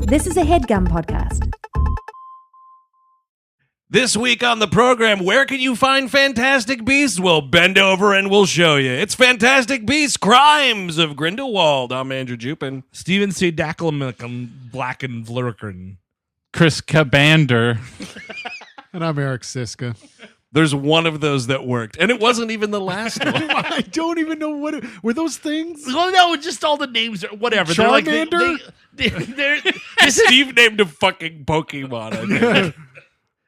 This is a HeadGum podcast. This week on the program, where can you find Fantastic Beasts? Well, bend over and we'll show you. It's Fantastic Beasts, Crimes of Grindelwald. I'm Andrew Jupin. Steven C. Dackelmick, Black and Vlurkin. Chris Cabander. And I'm Eric Siska. There's one of those that worked, and it wasn't even the last one. I don't even know what were those things. Well, no, just all the names are whatever. Charmander? They're Steve named a fucking Pokemon, I think.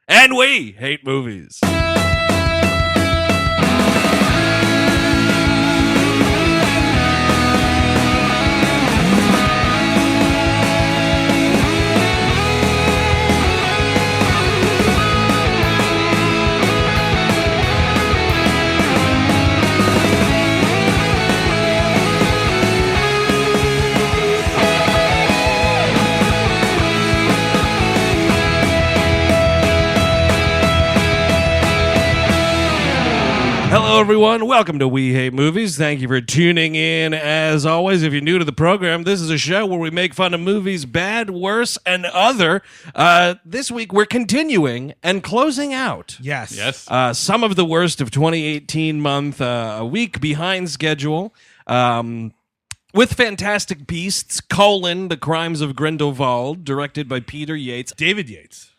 And we hate movies. Hello, everyone. Welcome to We Hate Movies. Thank you for tuning in. As always, if you're new to the program, this is a show where we make fun of movies, bad, worse, and other. This week, we're continuing and closing out. Yes. Some of the worst of 2018 month, a week behind schedule. With Fantastic Beasts, The Crimes of Grindelwald, directed by Peter Yates. David Yates.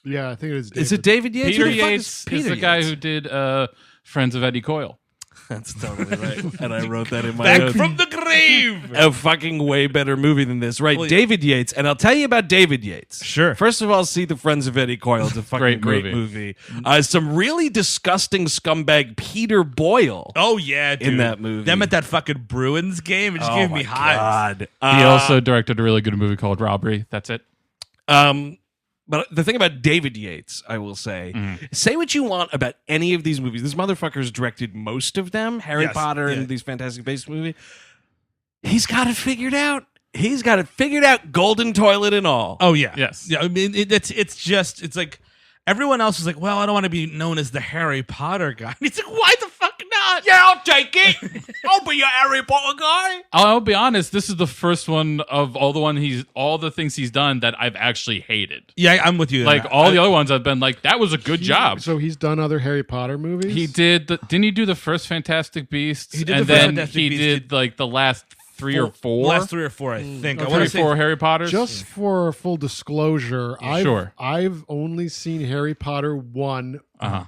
Yeah, I think it is. David. Is it David Yates? Peter Who the fuck Yates Peter is the guy who did Friends of Eddie Coyle. That's totally right. And I wrote that in my Back notes. from the grave. A fucking way better movie than this. Right, David Yates. And I'll tell you about David Yates. Sure. First of all, see The Friends of Eddie Coyle. It's a fucking great movie. Some really disgusting scumbag Peter Boyle. Oh, yeah, dude. In that movie. Them at that fucking Bruins game. It just gave me hives. God. He also directed a really good movie called Robbery. That's it. But the thing about David Yates, I will say, say what you want about any of these movies. This motherfucker's directed most of them, Harry Potter and these Fantastic Beasts movies. He's got it figured out. He's got it figured out, golden toilet and all. Oh, yeah. Yes. Yeah, I mean, it's like everyone else is like, well, I don't want to be known as the Harry Potter guy. And it's like, why the fuck not? Yeah, I'll take it. I'll be your Harry Potter guy. I'll be honest. This is the first one of all the things he's done that I've actually hated. Yeah, I'm with you. Like the other ones, I've been like, that was a good job. So he's done other Harry Potter movies? He did. Didn't he do the first Fantastic Beasts? He did and the first then Fantastic he Beasts. did like the last three or four. Last 3 or 4, I think. I Okay. want to 3 say or 4 Harry Potters. Just for full disclosure, Sure. I've only seen Harry Potter 1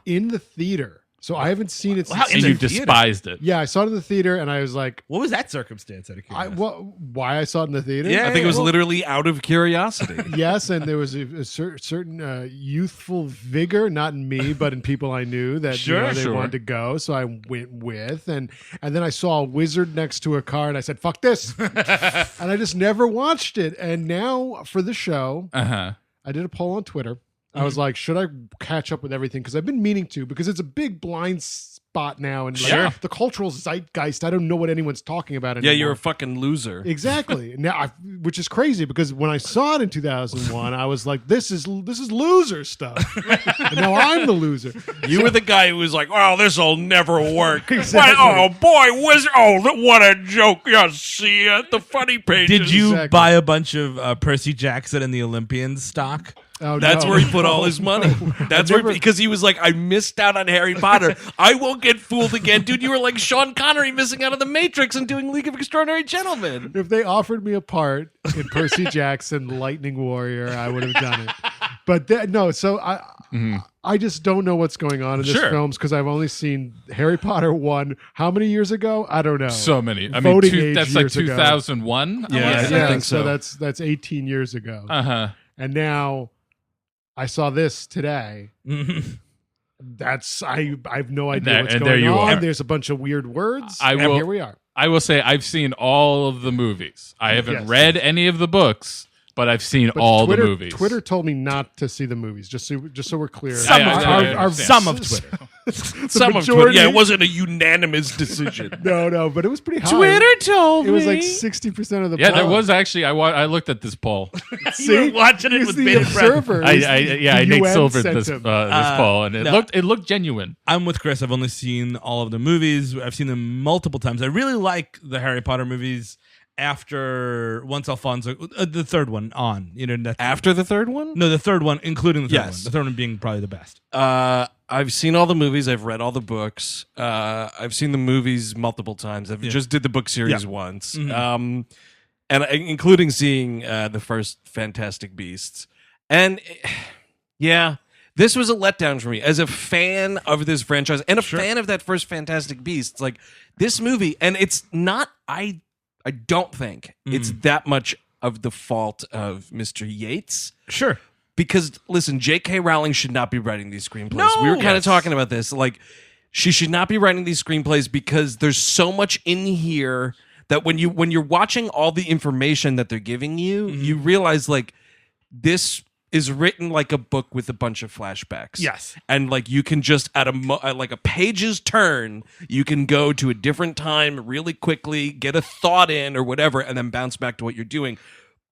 in the theater. So I haven't seen it Wow, since. and in you the theater. despised it. Yeah, I saw it in the theater and I was like, What was that circumstance out of curiosity? why I saw it in the theater? Yeah, I think it was literally out of curiosity. Yes, and there was a certain youthful vigor, not in me, but in people I knew that they wanted to go. So I went with, and then I saw a wizard next to a car, and I said, "Fuck this," and I just never watched it. And now for the show, I did a poll on Twitter. I was like, should I catch up with everything? Because I've been meaning to, because it's a big blind spot now. And like, the cultural zeitgeist, I don't know what anyone's talking about anymore. Yeah, you're a fucking loser. Exactly. Now, which is crazy, because when I saw it in 2001, I was like, this is loser stuff. And now I'm the loser. You were the guy who was like, oh, this'll never work. Exactly. Oh, boy, wizard. Oh, what a joke. You see it. The funny pages. Did you Exactly. buy a bunch of Percy Jackson and the Olympians stock? Oh, That's no. where he put all his money. That's where, because he was like, I missed out on Harry Potter. I won't get fooled again. Dude, you were like Sean Connery missing out on The Matrix and doing League of Extraordinary Gentlemen. If they offered me a part in Percy Jackson, Lightning Warrior, I would have done it. But no, so I just don't know what's going on in this films, because I've only seen Harry Potter 1. How many years ago? I don't know. So many. I Voting mean, age that's like years ago. 2001. Yeah, I think so. That's 18 years ago. And now I saw this today. That's I have no idea what's and going there you on. are. There's a bunch of weird words. Here we are. I will say I've seen all of the movies. I haven't read any of the books, but I've seen all the movies. Twitter told me not to see the movies. Just so we're clear. Some of Twitter. Some of Twitter. Yeah, it wasn't a unanimous decision. No, but it was pretty high. Twitter told me. It was like 60% of the Yeah, poll. there was actually. I looked at this poll. You were watching it He's with the bated breath. observer. I Nick UN Silvered sent this him. poll, and it looked genuine. I'm with Chris. I've only seen all of the movies. I've seen them multiple times. I really like the Harry Potter movies. after once Alfonso, the third one on. After the third one? No, the third one, including the third Yes. one. The third one being probably the best. I've seen all the movies. I've read all the books. I've seen the movies multiple times. I've just did the book series once, and including seeing the first Fantastic Beasts. And this was a letdown for me as a fan of this franchise and a fan of that first Fantastic Beasts. Like this movie, and it's not. I don't think it's that much of the fault of Mr. Yates. Sure. Because listen, J.K. Rowling should not be writing these screenplays. No! We were kind of talking about this. Like, she should not be writing these screenplays because there's so much in here that when you're watching all the information that they're giving you, you realize like this is written like a book with a bunch of flashbacks. Yes. And like you can just at like a page's turn, you can go to a different time really quickly, get a thought in or whatever, and then bounce back to what you're doing.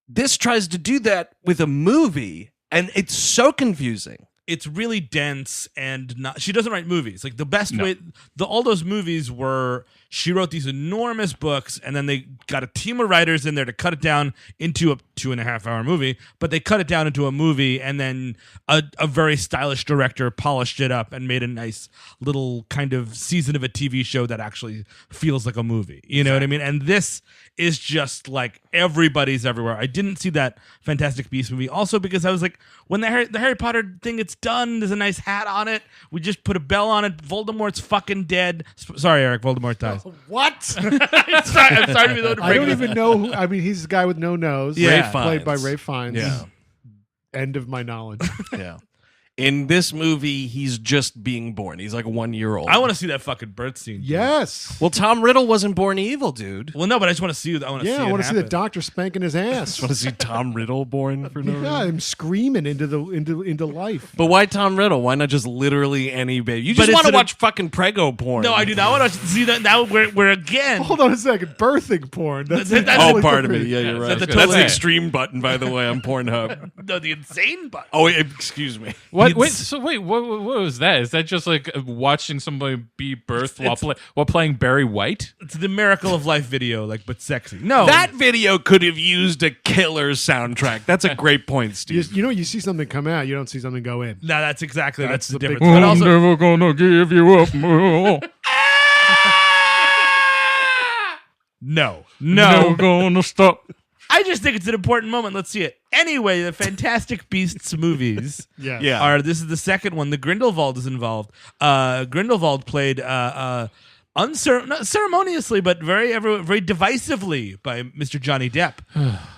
This tries to do that with a movie, and it's so confusing. It's really dense, and she doesn't write movies. Like the best way, all those movies were, she wrote these enormous books, and then they got a team of writers in there to cut it down into a 2.5-hour movie. But they cut it down into a movie, and then a very stylish director polished it up and made a nice little kind of season of a TV show that actually feels like a movie. You know what I mean? And this is just like everybody's everywhere. I didn't see that Fantastic Beasts movie also because I was like, when the Harry Potter thing, it's done. There's a nice hat on it. We just put a bell on it. Voldemort's fucking dead. Sorry, Eric. Voldemort dies. What? I'm sorry to be the one to I break don't it. even know who. I mean, he's the guy with no nose. Yeah. Ray Played by Fiennes. Ray Fiennes. Yeah. End of my knowledge. Yeah. In this movie, he's just being born. He's like 1 year old. I want to see that fucking birth scene. Yes. Well, Tom Riddle wasn't born evil, dude. Well, no, but I just want to see. I want to see. Yeah, I want to see the happen. doctor spanking his ass. Want to see Tom Riddle born for no reason? Yeah, him screaming into life. But why Tom Riddle? Why not just literally any baby? You But just it's want to an- watch fucking prego porn. No, I do not want to see that. Now we're again. Hold on a second. Birthing porn. That's That's- Oh, totally pardon me. different. Yeah, you're right. That's a That's totally- the extreme button, by the way, on Pornhub. No, the insane button. Oh, excuse me. What was that? Is that just like watching somebody be birthed while playing Barry White? It's the Miracle of Life video, like, but sexy. No, That video could have used a killer soundtrack. That's a great point, Steve. You know, you see something come out, you don't see something go in. No, that's exactly that's the the big- difference. But also, never gonna give you up. no. Never gonna stop. I just think it's an important moment. Let's see it. Anyway, the Fantastic Beasts movies Yeah. Yeah. this is the second one. The Grindelwald is involved. Grindelwald played unceremoniously, but very divisively by Mr. Johnny Depp.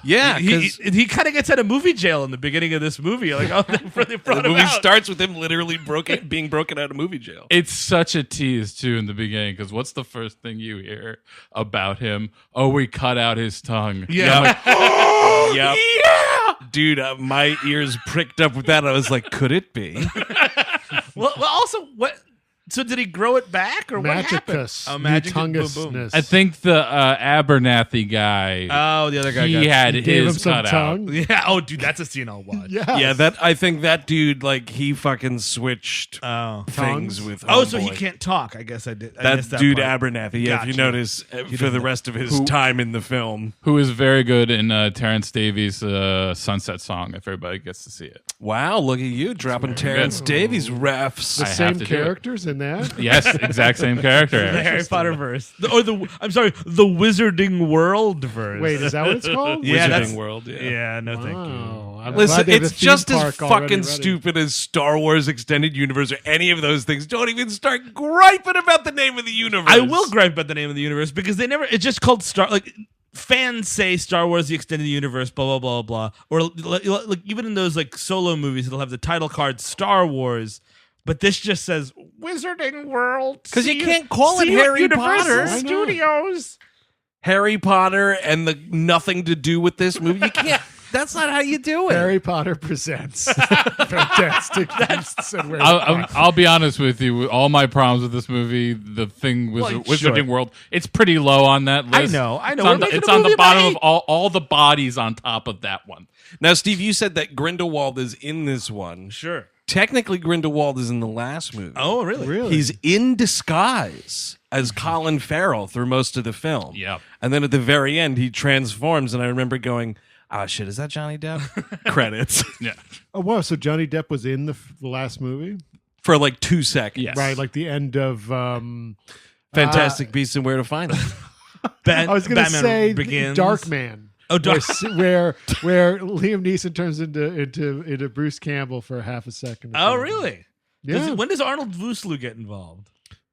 Yeah, he because he kind of gets out of movie jail in the beginning of this movie. Like, oh, they brought the him movie out. starts with him literally being broken out of movie jail. It's such a tease too in the beginning because what's the first thing you hear about him? Oh, we cut out his tongue. Yeah. I'm like, oh, yep. Yeah. Dude, my ears pricked up with that. I was like, could it be? Well, also, what? So did he grow it back, or what happened? Magicus. Oh, Magicus. Boom, boom. Mutungousness. I think the Abernathy guy. Oh, the other guy. he got had He gave him his some cut out. tongue. Yeah. Oh, dude, that's a scene I'll watch. Yes. Yeah, I think that dude, like, he fucking switched Oh. things Tongues? with. Oh, so he Homeboy. can't talk. I guess I did. I That missed dude part. Abernathy. Yeah, if you Gotcha. notice, for the rest of his time in the film. Who is very good in Terrence Davies' Sunset Song, if everybody gets to see it. Wow, look at you dropping Terrence Davies refs. The I have same to do it. characters in that. Yes, exact same character. The Harry Potter verse. The Wizarding World verse. Wait, is that what it's called? Yeah, Wizarding that's- World. Yeah. Yeah, no, thank you. Wow. I'm Listen, glad they have it's a theme just as park already fucking ready. stupid as Star Wars Extended Universe or any of those things. Don't even start griping about the name of the universe. I will gripe about the name of the universe because they never. It's just called Star. Like, fans say Star Wars: The Extended Universe, blah blah blah blah. Or like even in those like solo movies, it'll have the title card Star Wars. But this just says Wizarding World. 'Cause you can't call it Harry Potter. Why not? Studios. Harry Potter and the nothing to do with this movie. You can't. That's not how you do it. Harry Potter presents Fantastic Beasts and Where I'll be honest with you. With all my problems with this movie, the thing was Well, Wizarding sure. World. It's pretty low on that list. I know. It's We're on, making it's a on the movie bottom about of all the bodies on top of that one. Now, Steve, you said that Grindelwald is in this one. Sure. Technically, Grindelwald is in the last movie. Oh, really? Really? He's in disguise as Colin Farrell through most of the film. Yep. And then at the very end, he transforms, and I remember going, "Oh shit, is that Johnny Depp?" Credits. Yeah. Oh wow! So Johnny Depp was in the last movie, For like 2 seconds. Yes. right? Like the end of Fantastic Beasts and Where to Find Them. I was going to Batman say Begins. Darkman. Oh, where Liam Neeson turns into Bruce Campbell for half a second. Oh, really? Yeah. When does Arnold Vosloo get involved?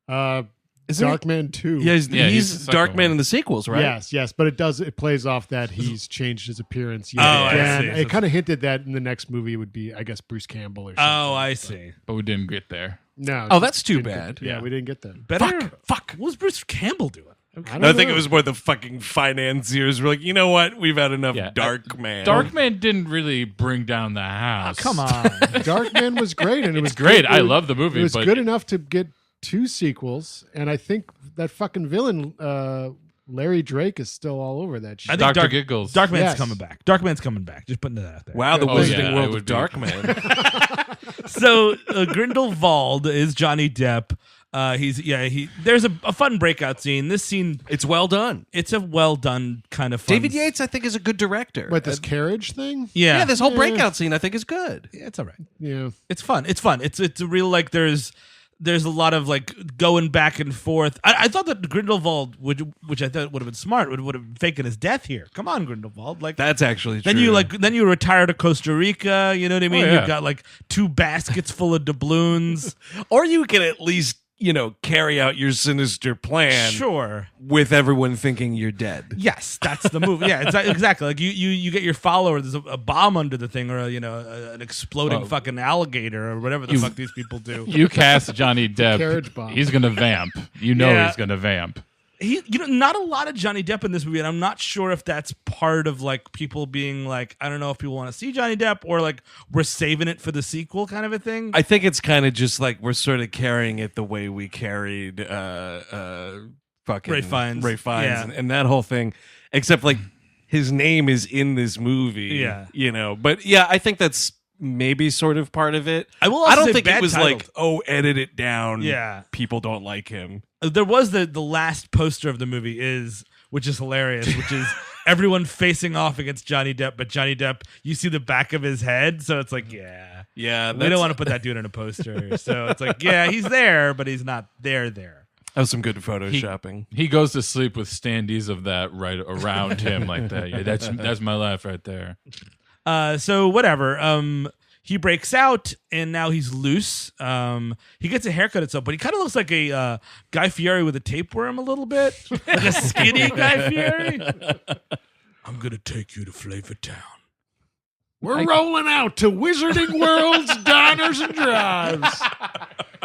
Darkman 2. Yeah, he's he's the second Darkman one. in the sequels, right? Yes, but it plays off that he's changed his appearance. Oh, I and see. it kind of hinted that in the next movie it would be, I guess, Bruce Campbell or something. Oh, I see. But we didn't get there. No. Oh, that's too didn't bad. get- yeah, we didn't get that. Better. Fuck. What was Bruce Campbell doing? Okay. I think it was more the fucking financiers were like, you know what? We've had enough Yeah. Darkman. Darkman didn't really bring down the house. Come on. Darkman was great, and it was great. good- I love the movie, It was but good enough to get 2 sequels, and I think that fucking villain, Larry Drake, is still all over that shit. I think Dr. Giggles. Darkman's Yes. coming back. Darkman's coming back. Just putting that out there. Wow, the Oh, Wizarding yeah, it World would of be. Darkman. So Grindelwald is Johnny Depp. There's a fun breakout scene. This scene, It's well done. it's a well done kind of fun. David Yates, I think, is a good director. But this carriage thing? Yeah. This whole breakout scene, I think, is good. Yeah, it's all right. Yeah. It's fun. It's fun. It's a real like there's a lot of like going back and forth. I thought that Grindelwald, which I thought would have been smart, would have been faking his death here. Come on, Grindelwald. Like That's actually true. then you retire to Costa Rica. You know what I mean? yeah. You've got like 2 baskets full of doubloons. Or you can at least, carry out your sinister plan Sure. with everyone thinking you're dead. Yes, that's the move. Yeah, exactly. Like you get your follower. There's a bomb under the thing, or an exploding fucking alligator, or whatever the fuck these people do. You cast Johnny Carriage Depp. bomb. He's gonna vamp. You know Yeah. he's gonna vamp. Not a lot of Johnny Depp in this movie, and I'm not sure if that's part of like people being like, I don't know if people want to see Johnny Depp or like we're saving it for the sequel kind of a thing. I think it's kind of just like we're sort of carrying it the way we carried fucking Ray Fiennes. Yeah. and that whole thing, except like his name is in this movie. Yeah. But yeah, I think that's maybe sort of part of it. I will also don't say think it bad was titled. like, oh, edit it down. Yeah. People don't like him. There was the last poster of the movie which is hilarious, which is everyone facing off against Johnny Depp, but Johnny Depp, you see the back of his head, so it's like, Yeah. we don't want to put that dude in a poster. So it's like, yeah, he's there, but he's not there. That was some good photoshopping. He goes to sleep with standees of that right around him like that. Yeah, that's my life right there. So whatever. He breaks out and now he's loose. He gets a haircut at some point. He kind of looks like a Guy Fieri with a tapeworm a little bit, like a skinny Guy Fieri. I'm gonna take you to Flavor Town. We're rolling out to Wizarding World's Diners and Drives.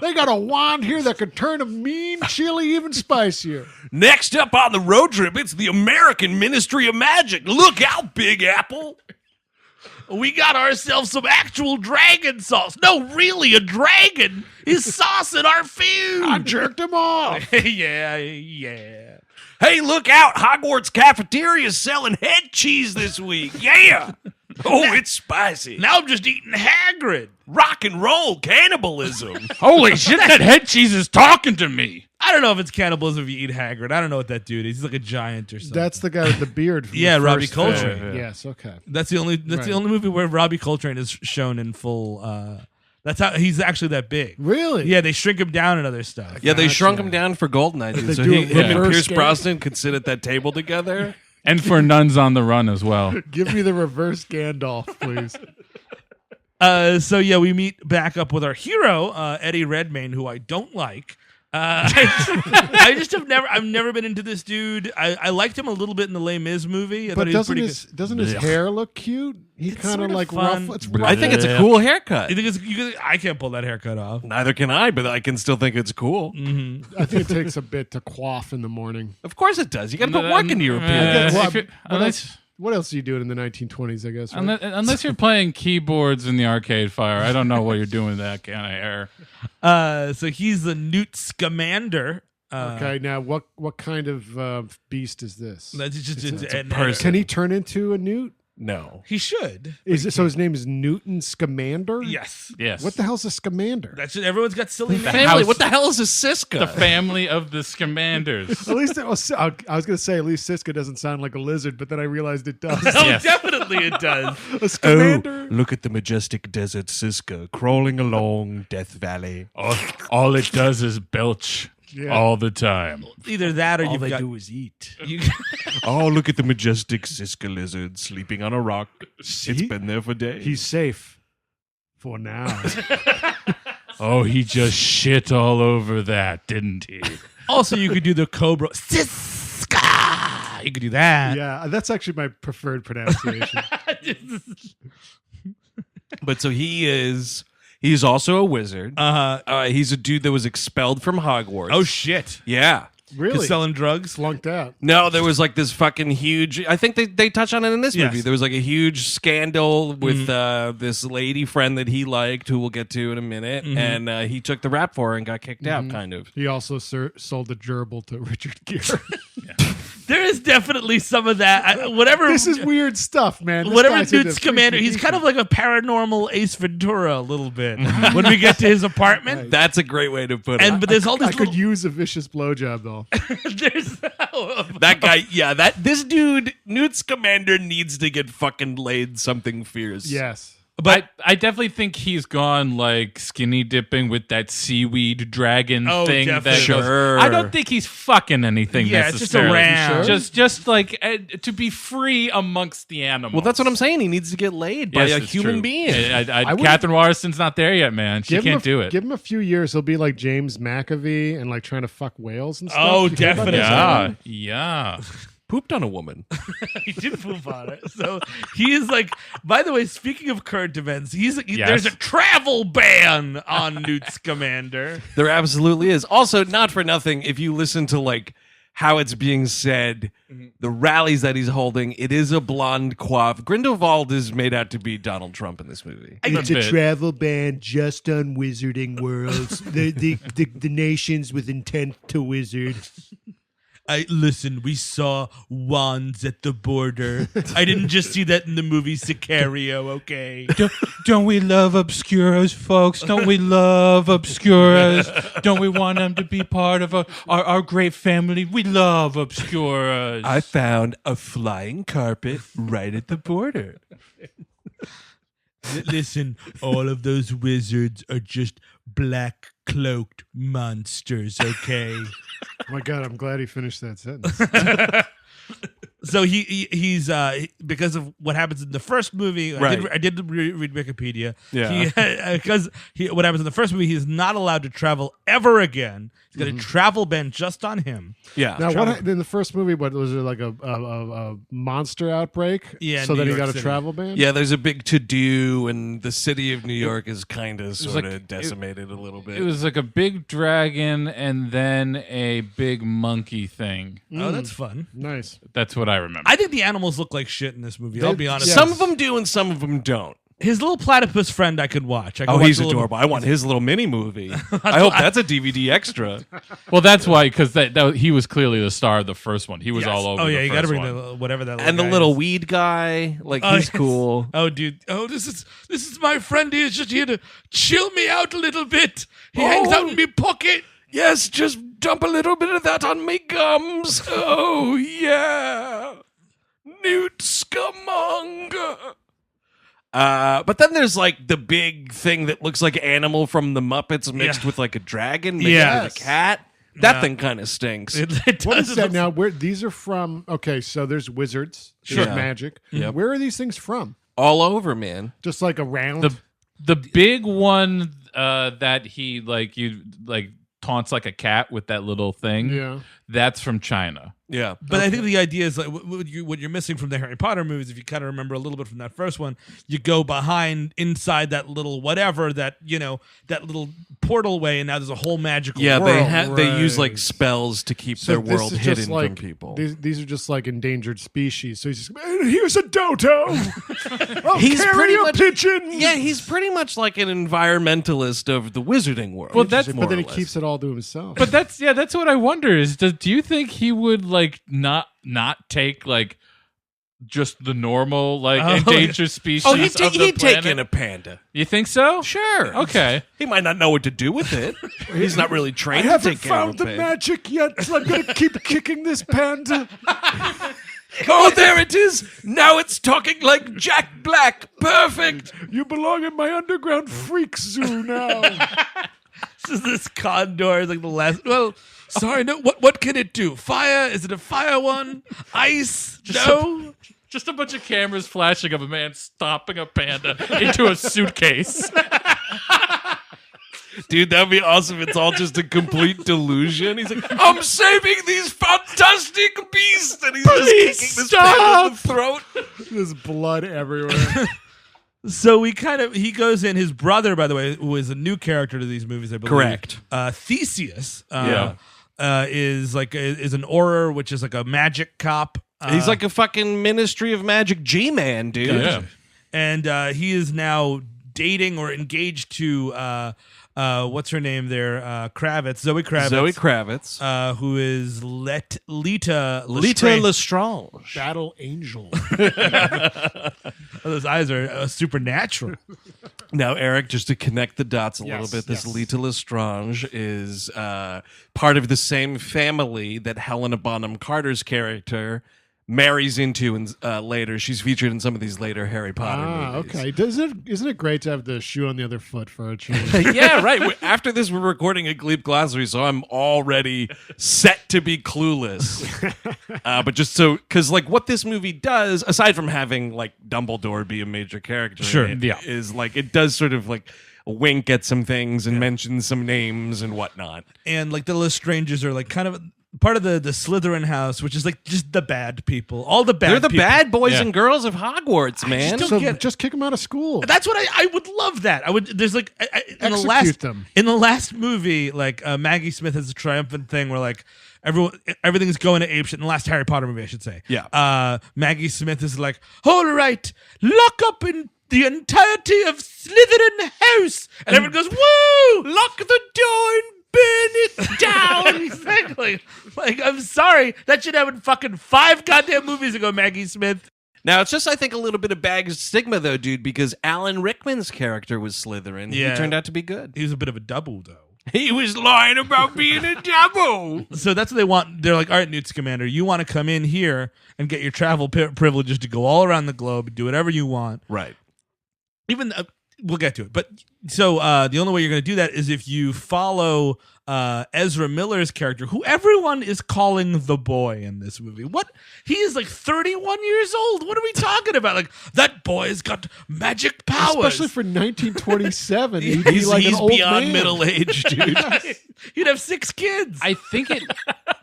They got a wand here that could turn a mean chili even spicier. Next up on the road trip, it's the American Ministry of Magic. Look out, Big Apple. We got ourselves some actual dragon sauce. No, really, a dragon is saucing our food. I jerked him off. yeah. Hey, look out. Hogwarts cafeteria is selling head cheese this week. Yeah. Oh, it's spicy. Now I'm just eating Hagrid. Rock and roll cannibalism. Holy shit! That head cheese is talking to me. I don't know if it's cannibalism if you eat Hagrid. I don't know what that dude is. He's like a giant or something. That's the guy with the beard. From Yeah, the Robbie first Coltrane. film. Yes, okay. That's the only movie where Robbie Coltrane is shown in full. That's how he's actually that big. Really? Yeah, they shrink him down and other stuff. Yeah, they Gotcha. shrunk him down for Goldeneye, dude. They So do a him and reverse Pierce game? Brosnan could sit at that table together. And for Nuns on the Run as well. Give me the reverse Gandalf, please. So yeah, we meet back up with our hero, Eddie Redmayne, who I don't like. I've never been into this dude. I liked him a little bit in the Les Mis movie. I thought But he was pretty doesn't his hair look cute? He kind sort of of like fun. rough. It's I rough. I think it's a cool haircut. You think I can't pull that haircut off. Neither can I, but I can still think it's cool. I think it takes a bit to quaff in the morning. Of course it does. You got to put work into your appearance. What else are you doing in the 1920s, I guess? Right? Unless you're playing keyboards in the Arcade Fire, I don't know what you're doing with that kind of hair. So he's the Newt Scamander. Okay, now what kind of beast is this? That's just It's a person. Can he turn into a newt? No. He should. So his name is Newt Scamander? Yes. Yes. What the hell's a Scamander? That's it. Everyone's got silly names. Family. What the hell is a Siska? The family of the Scamanders. At least I was going to say at least Siska doesn't sound like a lizard, but then I realized it does. Oh, Yes. definitely it does. A Scamander. Look at the majestic desert Siska crawling along Death Valley. All it does is belch all the time. Either that or All you've they got... do is eat. You, Oh, look at the majestic Siska lizard sleeping on a rock. It's been there for days. He's safe for now. Oh, he just shit all over that, didn't he? also, you could do the Cobra. Siska! You could do that. Yeah, that's actually my preferred pronunciation. But so he's also a wizard. He's a dude that was expelled from Hogwarts. Oh, shit. Yeah. Really? Selling drugs? Flunked out. No, there was like this fucking huge. I think they touch on it in this Yes. movie. There was like a huge scandal with this lady friend that he liked, who we'll get to in a minute, and he took the rap for her and got kicked out. Kind of. He also sold the gerbil to Richard Gere. There is definitely some of that. Whatever. This is weird stuff, man. This Whatever guy's into Newt Scamander, freaky he's kind of deaky. like a paranormal Ace Ventura a little bit. When we get to his apartment, That's a great way to put it. and but there's all I these could little, use a vicious blowjob though. there's that guy, this dude, Newt Scamander, needs to get fucking laid something fierce. Yes. But I definitely think he's gone like skinny dipping with that seaweed dragon thing. definitely. That Sure. goes, I don't think he's fucking anything Yeah, it's just a necessarily. ram. Just like to be free amongst the animals. Well, that's what I'm saying. He needs to get laid by Yes, a it's human true. being. I would- Katherine Waterston's not there yet, man. She can't do it. Give him a few years. He'll be like James McAvee and like trying to fuck whales and stuff. Oh, You hear about definitely. that? Yeah. Pooped on a woman. he did poop on it. So he is like. By the way, speaking of current events, Yes. there's a travel ban on Newt Scamander. There absolutely is. Also, not for nothing, if you listen to like how it's being said, the rallies that he's holding, it is a blonde coif. Grindelwald is made out to be Donald Trump in this movie. It's A a bit. travel ban just on wizarding worlds. the nations with intent to wizard. Listen, we saw wands at the border. I didn't just see that in the movie Sicario, okay? Don't we love obscuras, folks? Don't we love obscuras? Don't we want them to be part of our great family? We love obscuras. I found a flying carpet right at the border. Listen, all of those wizards are just black cloaked monsters, okay? Oh my God, I'm glad he finished that sentence. So he's because of what happens in the first movie. Right. I did read Wikipedia. Yeah. Because what happens in the first movie, he's not allowed to travel ever again. He's got a travel ban just on him. Yeah. Now, in the first movie, what was there like a monster outbreak? Yeah, So New then he York got City. a travel ban. Yeah, there's a big to-do, and the city of New York is kind of sort of like- decimated a little bit. It was like a big dragon and then a big monkey thing. Oh, that's fun. Nice. That's what I remember. I think the animals look like shit in this movie. I'll be honest. Yes. Some of them do and some of them don't. His little platypus friend I could watch. I could Oh, watch he's the little- adorable. I want his little mini movie. I hope that's a DVD extra. Well, that's why, because that he was clearly the star of the first one. He was Yes. all over. Oh yeah, the you got to first bring one. the whatever that. And the guy little is. weed guy, like Oh, he's yes. cool. Oh, dude. Oh, this is my friend. He's just here to chill me out a little bit. He hangs out in my pocket. Yes, just dump a little bit of that on me gums. Oh, yeah. Newt Scamander. But then there's like the big thing that looks like animal from the Muppets mixed Yeah. with like a dragon, mixed Yes. with a cat. That Yeah. thing kind of stinks. It What does is that look- now? Where these are from? Okay, so there's wizards, there's Sure. magic. Yep. Where are these things from? All over, man. Just like around. The big one that he taunts like a cat with that little thing. Yeah. That's from China. Yeah. But I think the idea is like what you're missing from the Harry Potter movies. If you kind of remember a little bit from that first one, you go behind inside that little whatever that that little portal way, and now there's a whole magical Yeah, world. they use like Right. spells to keep So their this world is hidden just like, from people. These are just like endangered species. So he's just, here's a dodo. I'll He's carry pretty a much- pigeon. Yeah, he's pretty much like an environmentalist of the wizarding world. Well, that's- more But then or he less. keeps it all to himself. But that's what I wonder is do you think he would like not take like just the normal, endangered species Oh, of he'd the take planet? in a panda. You think so? Sure. Okay. He might not know what to do with it. He's not really I trained to haven't take care of found a the panda. magic yet, so I'm going to keep kicking this panda. Oh, there it is. Now it's talking like Jack Black. Perfect. You belong in my underground freak zoo now. This condor is like the last. Well, sorry, no. What can it do? Fire? Is it a fire one? Ice? No. Just a bunch of cameras flashing of a man stomping a panda into a suitcase. Dude, that'd be awesome. It's all just a complete delusion. He's like, I'm saving these fantastic beasts. And he's just kicking this panda in the throat. There's blood everywhere. So he goes in. His brother, by the way, who is a new character to these movies, I believe. Correct. Theseus is an Auror, which is like a magic cop. He's like a fucking Ministry of Magic G-Man, dude. Yeah. And he is now dating or engaged to what's her name there? Kravitz, Zoe Kravitz. Who is Lita Lestrange. Battle Angel. Those eyes are supernatural. Now, Eric, just to connect the dots a little bit, this Lita Lestrange is part of the same family that Helena Bonham Carter's character marries into, and later she's featured in some of these later Harry Potter movies. Okay. Isn't it great to have the shoe on the other foot for a change? Yeah, right. After this, we're recording a Gleep Glossary, so I'm already set to be clueless. But just so, because what this movie does, aside from having Dumbledore be a major character, is it does sort of wink at some things and mention some names and whatnot. And the Lestranges are kind of part of the Slytherin house, which is just the bad people. All the bad They're the people. bad boys and girls of Hogwarts, man. Just kick them out of school. That's what I would love that. I would. There's Execute them. In the last movie, Maggie Smith has a triumphant thing where everything's going to apeshit. In the last Harry Potter movie, I should say. Yeah. Maggie Smith is like, all right, lock up in the entirety of Slytherin house, and everyone goes, woo! Lock the door and burn it down. Exactly. I'm sorry, that should happen fucking 5 goddamn movies ago, Maggie Smith. Now, it's just, I think, a little bit of bag stigma, though, dude, because Alan Rickman's character was Slytherin. Yeah. He turned out to be good. He was a bit of a double, though. He was lying about being a double. So that's what they want. They're like, all right, Newt Scamander, you want to come in here and get your travel privileges to go all around the globe, do whatever you want. Right. Even we'll get to it. But so the only way you're going to do that is if you follow Ezra Miller's character, who everyone is calling the boy in this movie. What? He is 31 years old. What are we talking about? That boy's got magic powers. Especially for 1927. He'd He's be an old beyond man. middle age, dude. He'd have 6 kids. I think it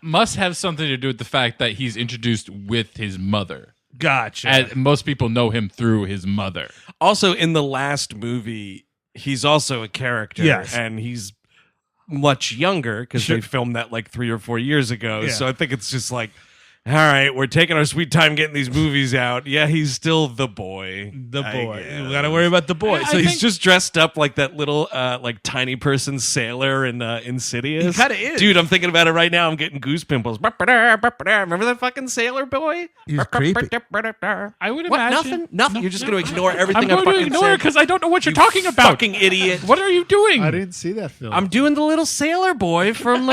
must have something to do with the fact that he's introduced with his mother. Gotcha. And most people know him through his mother. Also, in the last movie, he's also a character. Yes. And he's much younger because they filmed that 3 or 4 years ago. Yeah. So I think it's just all right, we're taking our sweet time getting these movies out. Yeah, he's still the boy. The boy. We got to worry about the boy. So he's just dressed up like that little tiny person sailor in Insidious. He kind of is. Dude, I'm thinking about it right now. I'm getting goose pimples. Remember that fucking sailor boy? He's creepy. I would What? imagine. Nothing? You're just going to ignore everything I'm going fucking to ignore said? it because I don't know what you're You talking about. Fucking idiot. What are you doing? I didn't see that film. I'm doing the little sailor boy from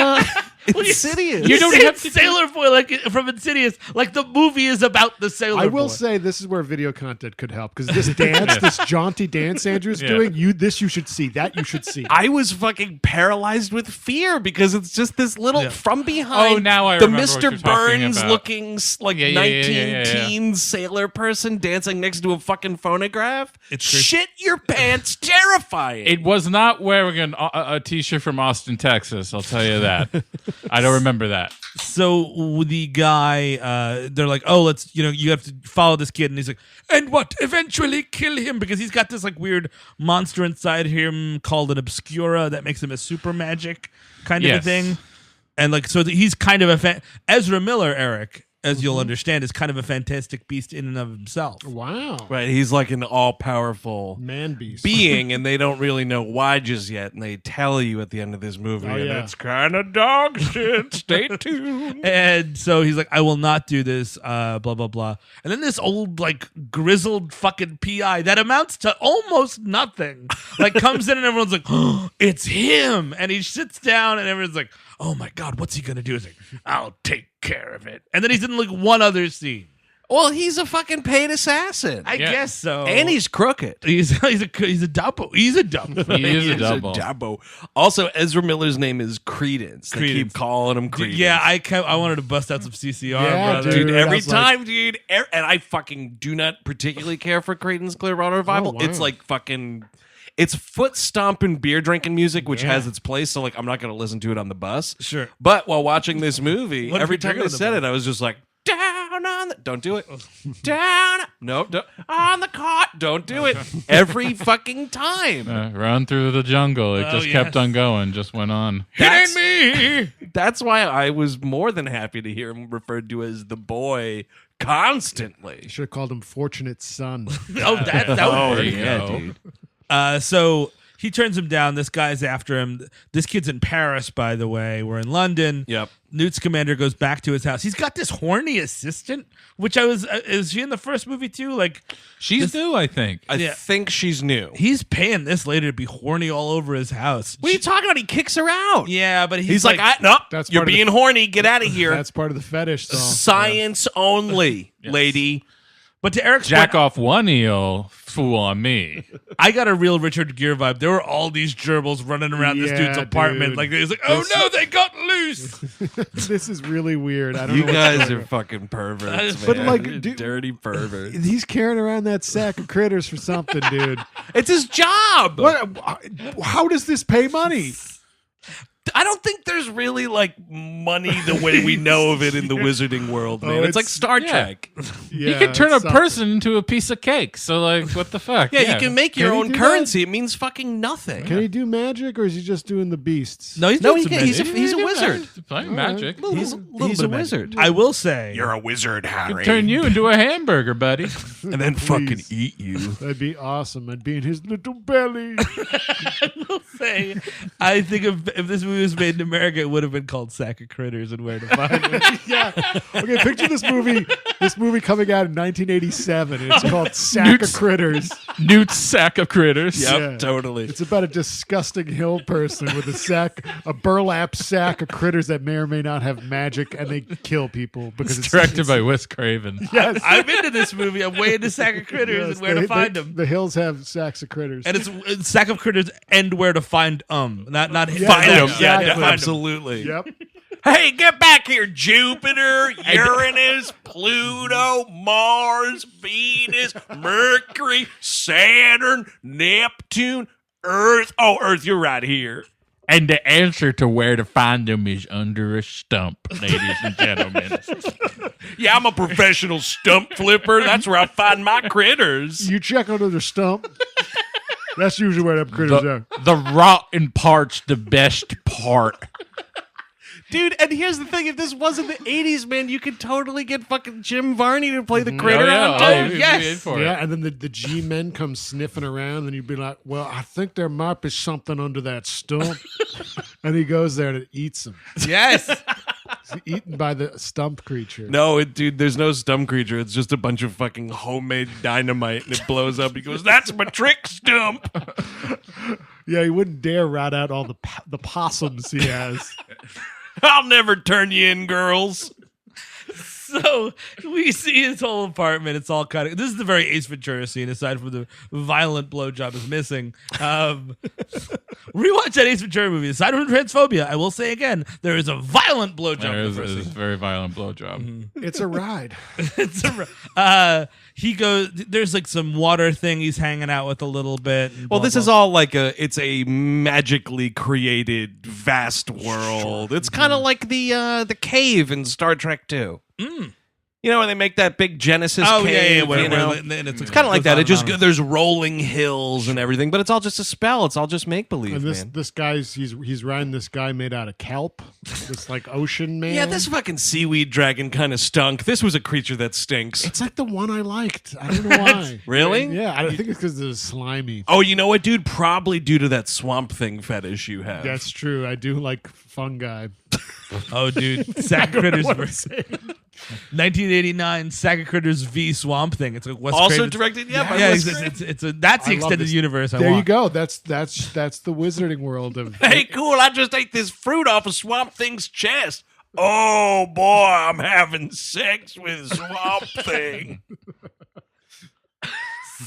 Insidious. You don't have to Sailor Boy from Insidious. The movie is about the Sailor Boy. I will say this is where video content could help because this dance, this jaunty dance Andrew's doing, you should see. That you should see. I was fucking paralyzed with fear because it's just this little from behind. Oh, now I the remember what Mr. you're talking Burns about. looking 19-teen yeah. sailor person dancing next to a fucking phonograph. It's shit your pants, terrifying. It was not wearing a t-shirt from Austin, Texas. I'll tell you that. I don't remember that. So the guy, they're like, oh, you have to follow this kid. And he's like, and what? Eventually kill him because he's got this weird monster inside him called an Obscura that makes him a super magic kind of a thing. And so he's kind of Ezra Miller, Eric, as you'll understand, is kind of a fantastic beast in and of himself. Wow. Right, he's like an all-powerful Man beast. being, and they don't really know why just yet, and they tell you at the end of this movie, and yeah. it's kind of dog shit. Stay tuned. And so he's like, I will not do this, blah, blah, blah. And then this old, like, grizzled fucking PI that amounts to almost nothing, like, comes in and everyone's like, oh, it's him. And he sits down and everyone's like, oh my God, what's he going to do? He's like, I'll take care of it. And then he's in, like, one other scene. Well, he's a fucking paid assassin. I guess so. And he's crooked. He's a double. He's a double. He is a He's double. Also, Ezra Miller's name is Credence. They Credence. keep calling him Credence. Yeah, I wanted to bust out some CCR, Yeah, brother. Dude, I every was like- time, dude. And I fucking do not particularly care for Credence Clearwater Revival. Oh, wow. It's like fucking... It's foot stomping, beer drinking music, which has its place. So, like, I'm not going to listen to it on the bus. Sure. But while watching this movie, What if every you time drink they on the said bus? it, I was just like, down on the... Don't do it. Down... Nope. Don't, on the cot. Don't do it. Every fucking time. Run through the jungle. It Oh, just yes. kept on going. Just went on. That's me. That's why I was more than happy to hear him referred to as the boy constantly. Should have called him Fortunate Son. Oh, that would Oh, work. yeah, dude. So he turns him down. This guy's after him. This kid's in Paris, by the way. We're in London. Yep. Newt Scamander goes back to his house. He's got this horny assistant, which I was. Is she in the first movie too? Like, She's new, I think. I think she's new. he's paying this lady to be horny all over his house. What are you talking about? He kicks her out. Yeah, but He's like, nope, That's you're part of being horny. Get out of here. That's part of the fetish, though. Science only, lady. But to Eric's Jack point, off one eel, fool on me. I got a real Richard Gere vibe. There were all these gerbils running around this Yeah, dude's apartment. dude. Like, he's like, oh no, they got loose. This is really weird. I don't You know. guys are fucking perverts, But, man. like, You're dude- dirty perverts. He's carrying around that sack of critters for something, dude. It's his job. What? How does this pay money? I don't think there's really like money the way we know of it in the wizarding world, man. it's like it's- Star Trek. Yeah, You can turn a it's something. person into a piece of cake. So, like, what the fuck? Yeah, you can make your Can he own do currency. It means fucking nothing. Can he do magic, or is he just doing the beasts? No, he's No, doing he some can- he's magic. He's a wizard. Playing magic. He's a bit of magic. wizard. I will say, You're a wizard, Harry. Turn you into a hamburger, buddy. and then fucking Please. eat you. That'd be awesome. I'd be in his little belly. say, I think if this movie was made in America, it would have been called Sack of Critters and Where to Find Them. Yeah. Okay, picture this movie. This movie coming out in 1987. And it's called Sack of Critters. Newt's sack of critters. Yep, Yeah. totally. It's about a disgusting hill person with a burlap sack of critters that may or may not have magic, and they kill people because It's directed by Wes Craven. Yes. I'm into this movie. I'm way into Sack of Critters Yes, and Where to Find Them. The hills have sacks of critters. And it's Sack of Critters and Where to Find not Yeah, find them. exactly. Yeah, Find 'em. absolutely. Yep. Hey, get back here, Jupiter, Uranus, Pluto, Mars, Venus, Mercury, Saturn, Neptune, Earth. Oh, Earth, you're right here. And the answer to where to find them is under a stump, ladies and gentlemen. Yeah, I'm a professional stump flipper. That's where I find my critters. You check under the stump. That's usually where them critters are. The rotten part's the best part. Dude, and here's the thing. If this wasn't the 80s, man, you could totally get fucking Jim Varney to play the critter on Oh, too. yes. Yeah, and then the G-men come sniffing around, and you'd be like, well, I think there might be something under that stump. And he goes there and it eats him. Yes. He's eaten by the stump creature. No, dude, there's no stump creature. It's just a bunch of fucking homemade dynamite, and it blows up. He goes, "That's my trick stump." Yeah, he wouldn't dare rat out all the possums he has. I'll never turn you in, girls. So we see his whole apartment. It's all kind of. This is the very Ace Ventura scene, aside from the violent blowjob is missing. Rewatch that Ace Ventura movie. Aside from transphobia, I will say again, there is a violent blowjob. There in is the first a scene. very violent blowjob. It's a ride. He goes. There's like some water thing he's hanging out with a little bit. and Well, blah, this is blah. all like it's a magically created vast world. It's kind of like the cave in Star Trek 2. You know, when they make that big Genesis Oh cave, yeah. you know? It's kind of like that. It just there's rolling hills and everything, but it's all just a spell. It's all just make believe. And this guy's he's riding this guy made out of kelp, this like ocean man. Yeah, this fucking seaweed dragon kind of stunk. This was a creature that stinks. It's like the one I liked. I don't know why. Really? Yeah, I think it's because it was slimy. Oh, you know what, dude? Probably due to that swamp thing fetish you have. That's true. I do like fungi. Oh, dude, Sack Critters. 1989 Sack Critters v Swamp Thing. It's like Wes Also Craven's- directed, by yeah. Wes That's the I love extended this. universe. There want. you go. That's the wizarding world of. Hey, cool, I just ate this fruit off of Swamp Thing's chest. Oh, boy, I'm having sex with Swamp Thing.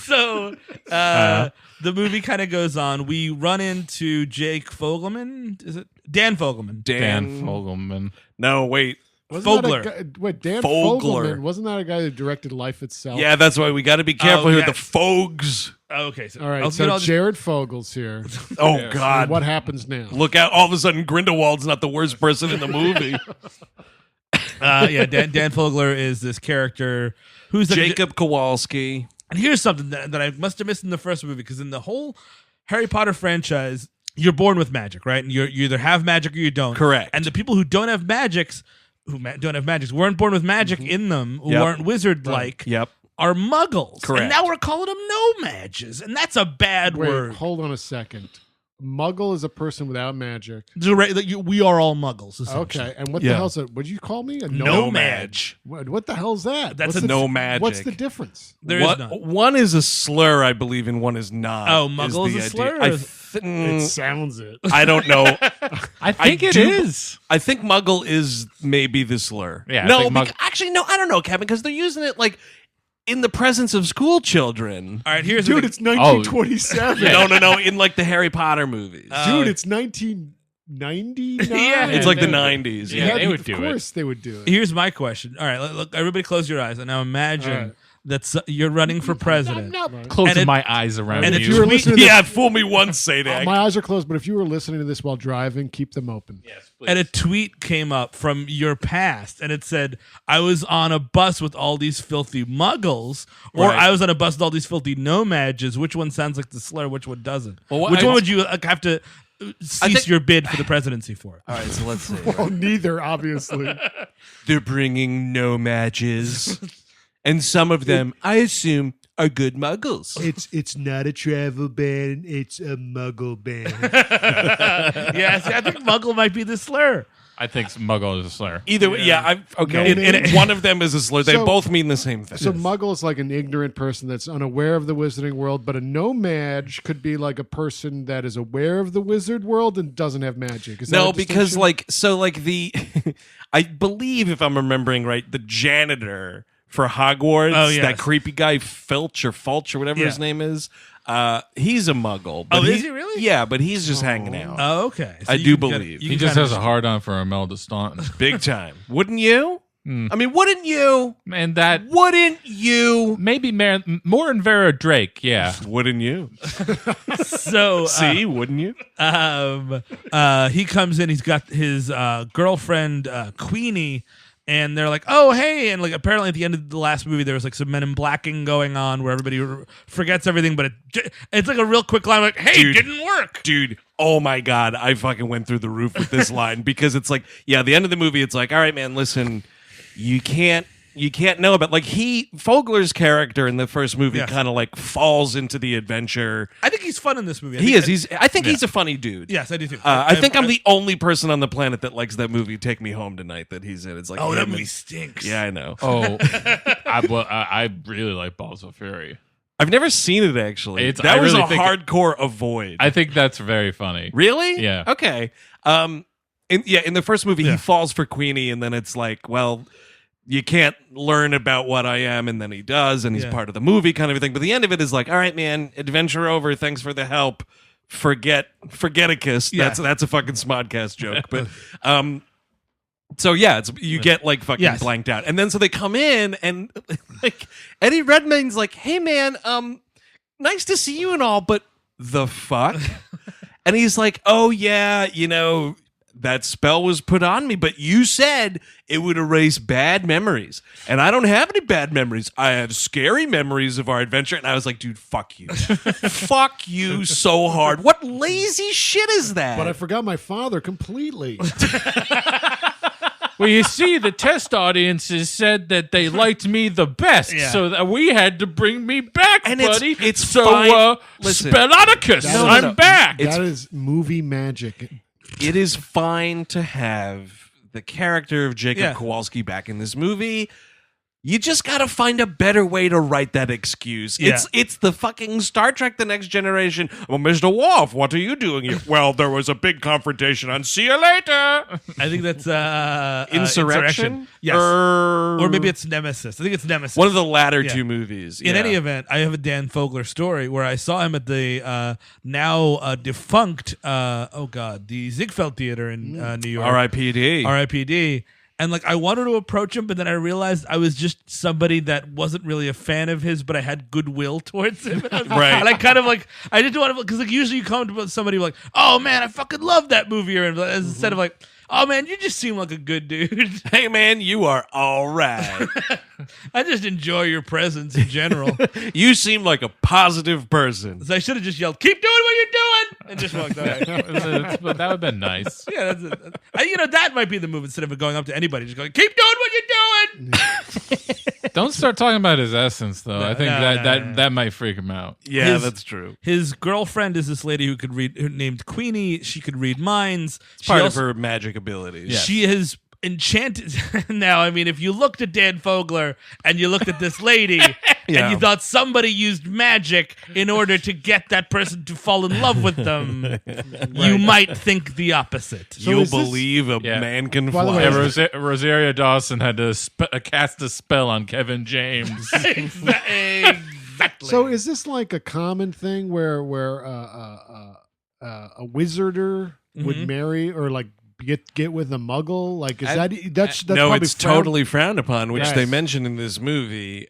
So the movie kind of goes on. We run into Jake Fogelman. Is it Dan Fogelman? Dan Fogelman. No, wait. Fogler. Dan Fogler. Fogelman, wasn't that a guy who directed Life Itself? Yeah, that's why we got to be careful here with the yes. Fogs. Oh, okay. So, All right, I'll so get all this- Jared Fogel's here. Oh, God. And what happens now? Look out. All of a sudden, Grindelwald's not the worst person in the movie. Dan Fogler is this character who's Jacob Kowalski. And here's something that I must have missed in the first movie, because in the whole Harry Potter franchise, you're born with magic, right? And you either have magic or you don't. Correct. And the people who don't have magics, weren't born with magic in them, who Yep. aren't wizard-like, Yep. are Muggles. Correct. And now we're calling them Nomajs, and that's a bad Wait, word. hold on a second. Muggle is a person without magic. We are all Muggles, essentially. Okay, and what Yeah. the hell's it? What did you call me? A Nomaj. What the hell's that? That's What's a the- no magic. What's the difference? There is none. One is a slur, I believe, and one is not. Oh, Muggle is the a slur, idea. or is- It sounds it. I don't know. I think it do- is. I think Muggle is maybe the slur. Yeah, I No, think actually, no, I don't know, Kevin, because they're using it like in the presence of school children. All right, here's Dude, the it's 1927. No, in like the Harry Potter movies. Dude, it's 1999. Yeah. it's like the they would- 90s. Yeah, they would of do it. course they would do it. Here's my question. All right, look, everybody close your eyes and now imagine All right. that you're running for president. Closing And it- my eyes around and you. if you were listening to Yeah, fool me once, Sadak. my eyes are closed, but if you were listening to this while driving, keep them open. Yes, And a tweet came up from your past, and it said, "I was on a bus with all these filthy Muggles, or Right. I was on a bus with all these filthy Nomajs." Which one sounds like the slur? Which one doesn't? Well, which I- one would you have to cease think- your bid for the presidency for? All right, so let's see. Well, neither, obviously. They're bringing no matches, and some of them, I assume, are good Muggles. It's not a travel ban. It's a Muggle ban. Yeah, see, I think Muggle might be the slur. I think Muggle is a slur. Either way, yeah, okay. No And names. one of them is a slur. They So- both mean the same thing. So Muggle is like an ignorant person that's unaware of the wizarding world, but a Nomaj could be like a person that is aware of the wizard world and doesn't have magic. Is that No, a because distinction? the, I believe if I'm remembering right, the janitor for Hogwarts, Oh, yes. that creepy guy Filch or whatever his Yeah. name is, he's a Muggle. Oh, is he really? Yeah, but he's just hanging out. Oh, okay. So I you do can kinda- believe. you He can just kinda- has a hard on for Imelda Staunton. Big time. Wouldn't you? I mean, wouldn't you? And that Wouldn't you? maybe more than Vera Drake, yeah. Wouldn't you? So See, wouldn't you? he comes in. He's got his girlfriend Queenie, and they're like, "Oh, hey!" And like apparently at the end of the last movie, there was like some Men in Blacking going on where everybody forgets everything, but it's like a real quick line, like, "Hey, Dude. it didn't work." Dude, oh my God, I fucking went through the roof with this line because it's like, yeah, the end of the movie, it's like, all right, man, listen, you can't know about, like, Fogler's character in the first movie Yes. kind of like falls into the adventure. I think he's fun in this movie. I think he's a funny dude. Yes, I do too. I think I'm the only person on the planet that likes that movie, Take Me Home Tonight, that he's in. It's like, Oh, yeah, that man. movie stinks. Yeah, I know. Oh, I really like Balls of Fury. I've never seen it, actually. It's- That I was really a think hardcore avoid. I think that's very funny. Really? Yeah. Okay. In the first movie, he falls for Queenie, and then it's like, well, you can't learn about what I am, and then he does, and he's Yeah. part of the movie, kind of thing. But the end of it is like, all right, man, adventure over. Thanks for the help. Forget a kiss. Yeah. That's a fucking Smodcast joke. But so yeah, you get like fucking Yes. blanked out, and then so they come in, and like Eddie Redmayne's like, hey man, nice to see you and all, but the fuck. And he's like, oh yeah, that spell was put on me, but you said it would erase bad memories. And I don't have any bad memories. I have scary memories of our adventure. And I was like, dude, fuck you. Fuck you so hard. What lazy shit is that? But I forgot my father completely. Well, you see, the test audiences said that they liked me the best, so that we had to bring me back, And buddy. it's so, fine. Listen. Spellonicus, I'm back. That is movie magic. It is fine to have the character of Jacob Kowalski back in this movie. You just got to find a better way to write that excuse. Yeah. It's the fucking Star Trek The Next Generation. Well, Mr. Worf, what are you doing here? Well, there was a big confrontation on See You Later. I think that's Insurrection? Yes. Or maybe it's Nemesis. I think it's Nemesis. One of the latter two movies. In any event, I have a Dan Fogler story where I saw him at the now defunct, the Ziegfeld Theater in New York. R.I.P.D. R.I.P.D. And like I wanted to approach him, but then I realized I was just somebody that wasn't really a fan of his, but I had goodwill towards him. Right. And I kind of like I didn't want to, because like usually you come to somebody like, oh man, I fucking love that movie, or instead of like, oh man, you just seem like a good dude. Hey man, you are all right. I just enjoy your presence in general. You seem like a positive person. So I should have just yelled, keep doing what you're doing, and just walked away. That would have been nice. Yeah, that's it. That might be the move instead of going up to anybody, just going, keep doing what you're doing. Don't start talking about his essence, though. I think no. that might freak him out. Yeah, that's true. His girlfriend is this lady who could read, named Queenie. She could read minds. It's part of her magic abilities. Yeah. She has enchanted. Now, I mean, if you looked at Dan Fogler and you looked at this lady and you thought somebody used magic in order to get that person to fall in love with them, you might think the opposite. So You'll is this- believe a man can By the fly. way, Yeah, Rosario Dawson had to cast a spell on Kevin James. Exactly. So is this like a common thing where a wizarder would marry or like get with a muggle? Like that's no, probably it's totally frowned upon, which Yes. they mention in this movie.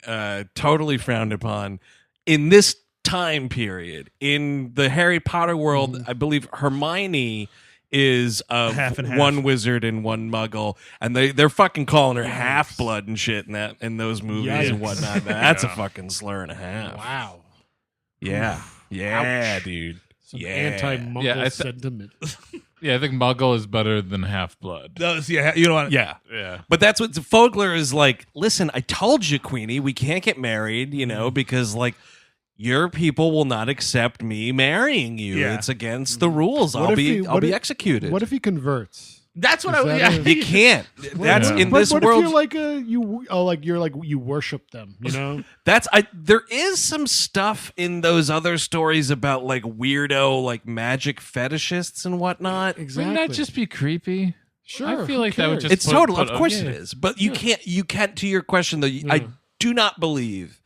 Totally frowned upon in this time period. In the Harry Potter world, I believe Hermione is Half and half. one wizard and one muggle, and they're fucking calling her half blood and shit in those movies and Yikes. whatnot. That's a fucking slur and a half. Wow. Yeah, yeah, dude. Some Yeah. anti-muggle Yeah, I sentiment. Yeah, I think Muggle is better than Half-Blood. No, see, you know what? Yeah. Yeah. But that's what Fogler is like. Listen, I told you, Queenie, we can't get married, because like your people will not accept me marrying you. Yeah. It's against the rules. What I'll if be he- executed. What if he converts? That's what Is I. that Yeah. a- You can't. That's Yeah. in But this what world. if you're like you worship them, you know? There is some stuff in those other stories about like weirdo like magic fetishists and whatnot. Exactly. Wouldn't that just be creepy? Sure. I feel who like that would cares? just It's total. Of put- course yeah. it is. But you can't. To your question though, I do not believe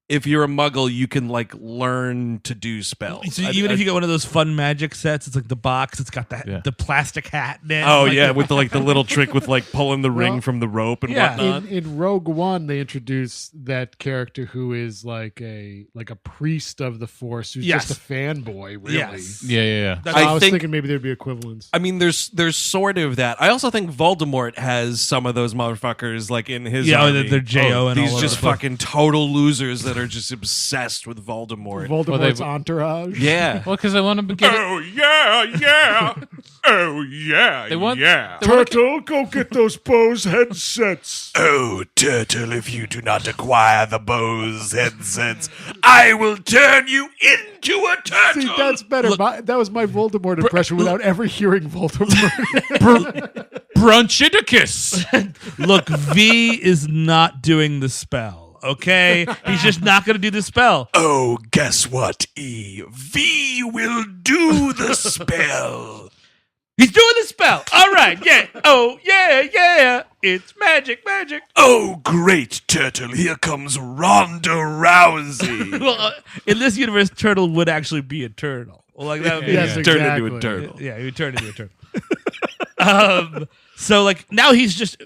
if you're a muggle, you can like learn to do spells. So even if you get one of those fun magic sets, it's like the box. It's got the plastic hat. In it, Oh like yeah, with the little trick with like pulling the ring Well, from the rope and yeah. whatnot. In Rogue One, they introduce that character who is like a priest of the Force, who's Yes. just a fanboy, really. Yes. Yeah. So I I was think- thinking maybe there'd be equivalents. I mean, there's sort of that. I also think Voldemort has some of those motherfuckers like in his Yeah, army. they're J.O. and all These of just that. fucking total losers that are just obsessed with Voldemort. Voldemort's entourage. Yeah. Well, because I want to get it. Oh yeah. Oh yeah. They want- yeah. they want- Turtle, go get those Bose headsets. Oh, Turtle, if you do not acquire the Bose headsets, I will turn you into a turtle. See, that's better. That was my Voldemort impression without ever hearing Voldemort. Brunchiticus. Look, V is not doing the spell. Okay, he's just not going to do the spell. Oh, guess what, E? V will do the spell. He's doing the spell. All right, yeah. Oh, yeah. It's magic. Oh, great, Turtle. Here comes Ronda Rousey. Well, in this universe, Turtle would actually be a turtle. Well, like that would be. Yes, Turn exactly. into a turtle. Yeah, he would turn into a turtle. So like now he's just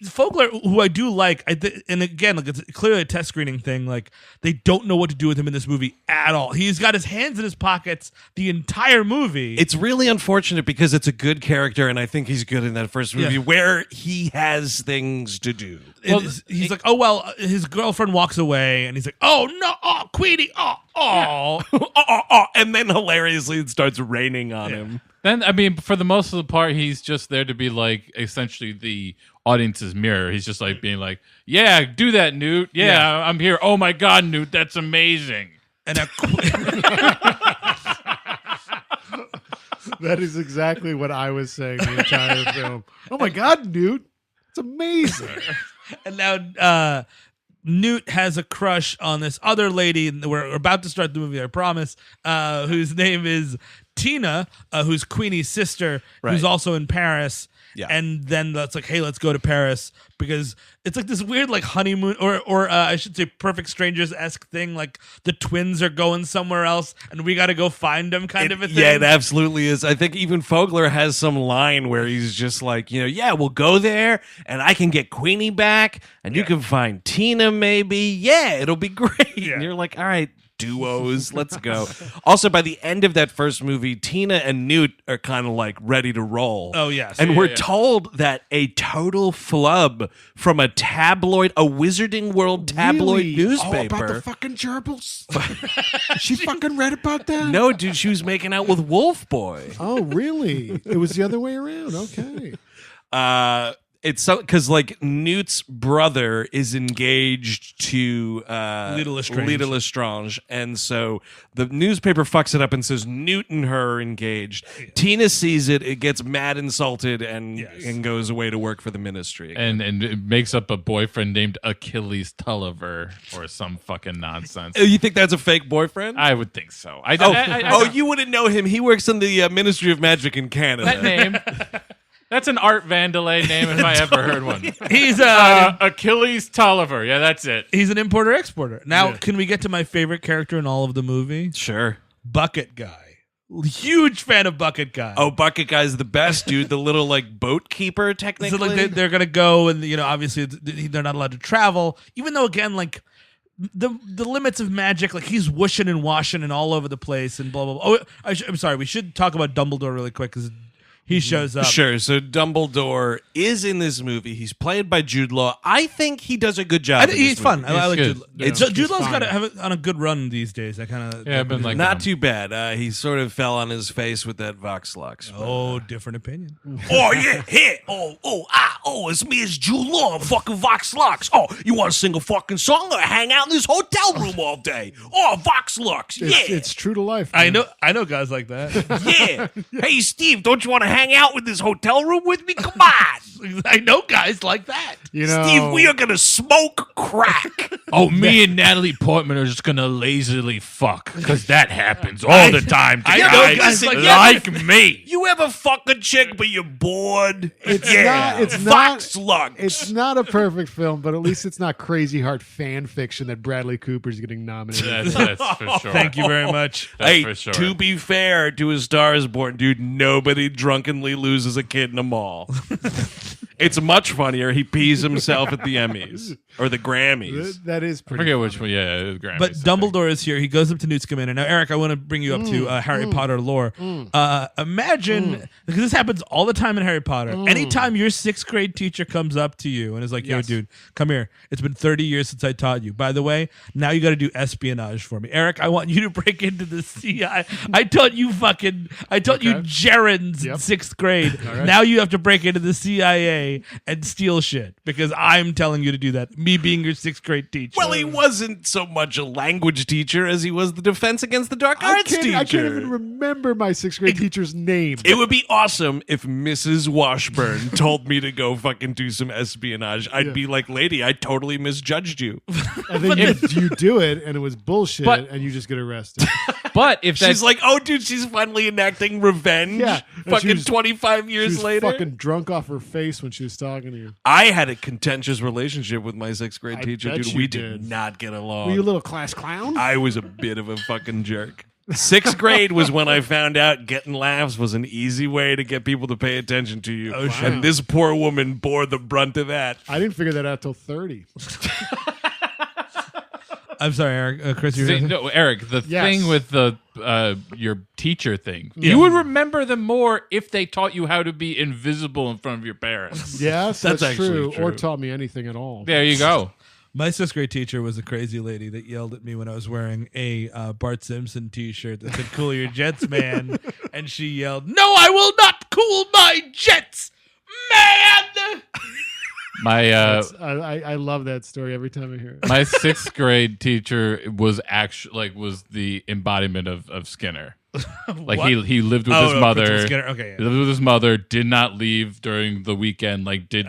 Fogler, who I do like, and again, like it's clearly a test screening thing. Like they don't know what to do with him in this movie at all. He's got his hands in his pockets the entire movie. It's really unfortunate because it's a good character, and I think he's good in that first movie where he has things to do. Well, he's like, oh well, his girlfriend walks away, and he's like, oh no, oh Queenie, and then hilariously it starts raining on him. Then, I mean, for the most of the part, he's just there to be like essentially the audience's mirror. He's just like being like, yeah, do that, Newt. Yeah. I'm here. Oh my God, Newt, that's amazing. And that is exactly what I was saying the entire film. Oh my God, Newt, it's amazing. And now Newt has a crush on this other lady, and we're about to start the movie, I promise, whose name is Tina, who's Queenie's sister, who's also in Paris. Yeah. And then that's like, hey, let's go to Paris because it's like this weird like honeymoon or I should say Perfect Strangers-esque thing. Like the twins are going somewhere else and we got to go find them kind of a thing. Yeah, it absolutely is. I think even Fogler has some line where he's just like, yeah, we'll go there and I can get Queenie back and you can find Tina maybe. Yeah, it'll be great. Yeah. And you're like, all right, duos, let's go. Also, by the end of that first movie, Tina and Newt are kind of like ready to roll. Oh, yes. And we're told that a total flub from a tabloid, a Wizarding World tabloid newspaper. Oh, about the fucking gerbils? She fucking read about that? No, dude, she was making out with Wolf Boy. Oh, really? It was the other way around. Okay. It's so because like Newt's brother is engaged to Little Lestrange, and so the newspaper fucks it up and says Newt and her are engaged. Yeah. Tina sees it, it gets mad, insulted, and goes away to work for the ministry again. And it makes up a boyfriend named Achilles Tulliver or some fucking nonsense. You think that's a fake boyfriend? I would think so. You wouldn't know him. He works in the Ministry of Magic in Canada. That name. That's an Art Vandelay name if I ever heard one. He's Achilles Tulliver. Yeah, that's it. He's an importer-exporter. Now, can we get to my favorite character in all of the movie? Sure. Bucket Guy. Huge fan of Bucket Guy. Oh, Bucket Guy's the best, dude. The little like boat keeper, technically. So like they're gonna go, and obviously they're not allowed to travel. Even though, again, like the limits of magic, like he's whooshing and washing and all over the place and blah blah blah. Oh, I'm sorry. We should talk about Dumbledore really quick because he shows up. Sure. So Dumbledore is in this movie. He's played by Jude Law. I think he does a good job. He's fun. I like good. Jude Law. Jude Law's got to have it on a good run these days. I kind of I've been like not too bad. He sort of fell on his face with that Vox Lux. Oh, different opinion. Oh yeah, here. It's me, it's Jude Law. I'm fucking Vox Lux. Oh, you want to sing a fucking song or hang out in this hotel room all day? Oh, Vox Lux. Yeah, it's true to life. Man. I know guys like that. Yeah. Hey, Steve, don't you want to hang out with this hotel room with me? Come on. I know guys like that. Steve, we are gonna smoke crack. Oh, me and Natalie Portman are just gonna lazily fuck because that happens all the time to guys like me. You ever fuck a chick but you're bored? It's Vox Lux. It's not a perfect film, but at least it's not Crazy Heart fan fiction that Bradley Cooper's getting nominated. That's for sure. Thank you very much. Hey, for sure. To be fair to A Star Is Born, dude, nobody drunkenly loses a kid in a mall. It's much funnier. He pees himself at the Emmys or the Grammys. That is pretty. I forget funny. which one. Yeah, it was Grammys. But Dumbledore is here. He goes up to Newt Scamander. Now, Eric, I want to bring you up to Harry Potter lore. Imagine, because this happens all the time in Harry Potter. Anytime your 6th grade teacher comes up to you and is like, yo, dude, come here. It's been 30 years since I taught you. By the way, now you got to do espionage for me. Eric, I want you to break into the CIA. I taught you gerunds in 6th grade. Right. Now you have to break into the CIA and steal shit because I'm telling you to do that. Me being your 6th grade teacher. Well, he wasn't so much a language teacher as he was the Defense Against the Dark Arts teacher. I can't even remember my 6th grade teacher's name. It would be awesome if Mrs. Washburn told me to go fucking do some espionage. I'd be like, lady, I totally misjudged you. And then you do it, and it was bullshit, and you just get arrested. But if she's like, oh, dude, she's finally enacting revenge. Yeah, fucking 25 years she was later. Fucking drunk off her face when she was talking to you. I had a contentious relationship with my 6th grade teacher, bet dude. you We did not get along. Were you a little class clown? I was a bit of a fucking jerk. 6th grade was when I found out getting laughs was an easy way to get people to pay attention to you. Oh, and this poor woman bore the brunt of that. I didn't figure that out till 30. I'm sorry, Eric. Chris, you're no, Eric. The thing with the your teacher thing, you would remember them more if they taught you how to be invisible in front of your parents. Yes, That's that's actually true. Or taught me anything at all. There you go. My 6th grade teacher was a crazy lady that yelled at me when I was wearing a Bart Simpson T-shirt that said "Cool your jets, man," and she yelled, "No, I will not cool my jets, man!" I love that story every time I hear it. My 6th grade teacher was was the embodiment of Skinner. Like he lived with his mother. Okay, He lived with his mother. Did not leave during the weekend. Like did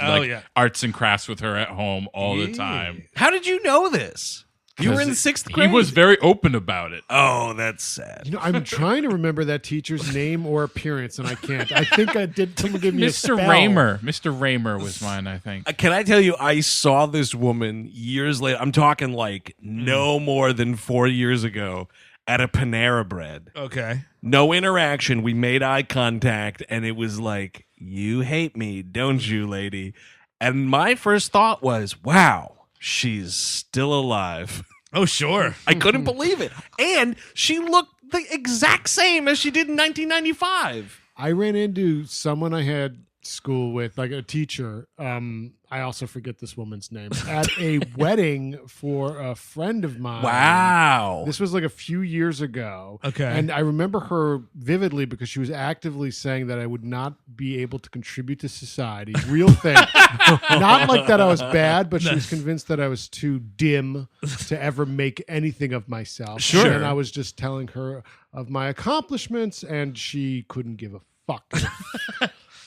arts and crafts with her at home all the time. How did you know this? You were in 6th grade? He was very open about it. Oh, that's sad. I'm trying to remember that teacher's name or appearance, and I can't. I think I did. Someone give me a spell. Mr. Raymer was mine, I think. Can I tell you, I saw this woman years later. I'm talking like no more than 4 years ago at a Panera Bread. Okay. No interaction. We made eye contact, and it was like, you hate me, don't you, lady? And my first thought was, wow. She's still alive. Oh, sure. I couldn't believe it. And she looked the exact same as she did in 1995. I ran into someone I had school with, like a teacher. I also forget this woman's name, at a wedding for a friend of mine. Wow. This was like a few years ago. Okay. And I remember her vividly because she was actively saying that I would not be able to contribute to society. Real thing. Not like that I was bad, but she was convinced that I was too dim to ever make anything of myself. Sure. And I was just telling her of my accomplishments, and she couldn't give a fuck.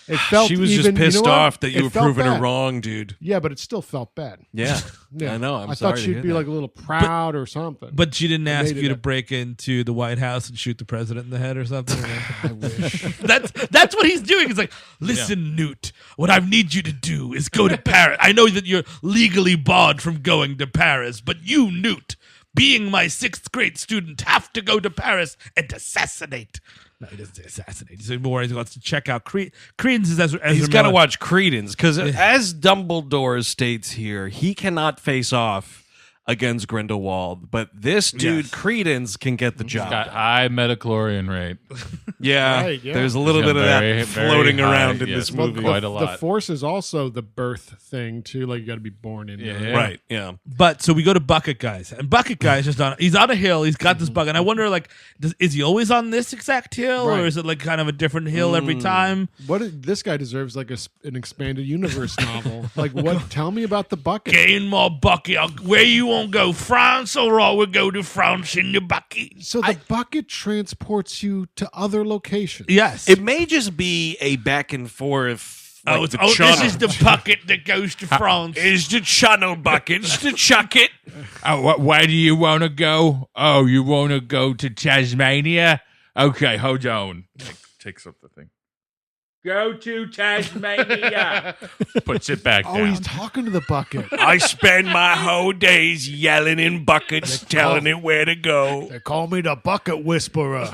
It felt she was even, just pissed off that you were proving her bad. wrong, dude. Yeah, but it still felt bad. Yeah. Yeah. I know. I'm I sorry thought to she'd hear be that. like a little proud or something. But she didn't ask made you it to up. break into the White House and shoot the president in the head or something? I wish. That's what he's doing. He's like, listen, Newt, what I need you to do is go to Paris. I know that you're legally barred from going to Paris, but you, Newt, being my 6th grade student, have to go to Paris and assassinate. No, he doesn't say assassinate. He said more. He wants to check out Credence. He's got to watch Credence because, as Dumbledore states here, he cannot face off against Grindelwald, but this dude Credence can get the job. He's got high metachlorian rate. Yeah, Right, yeah. there's a little He's bit of got that very floating high, around in yes. this Well, movie. quite a The lot. Force is also the birth thing too. Like you got to be born in there. Yeah. Right, yeah. But so we go to Bucket Guys, and Bucket Guys just he's on a hill. He's got this bucket. And I wonder, like, is he always on this exact hill, Right. or is it like kind of a different hill every time? This guy deserves like an expanded universe novel. Like what? Tell me about the bucket. Gain more bucket. Where you won't go, France, or I will go to France in the bucket. So the bucket transports you to other locations. Yes. It may just be a back and forth. Like the this channel. is the bucket that goes to France. Is the channel bucket? It's the chucket. Oh, where do you want to go? Oh, you want to go to Tasmania? Okay, hold on. Takes up the thing. Go to Tasmania. Puts it back down. Oh, he's talking to the bucket. I spend my whole days yelling in buckets, telling it where to go. They call me the bucket whisperer.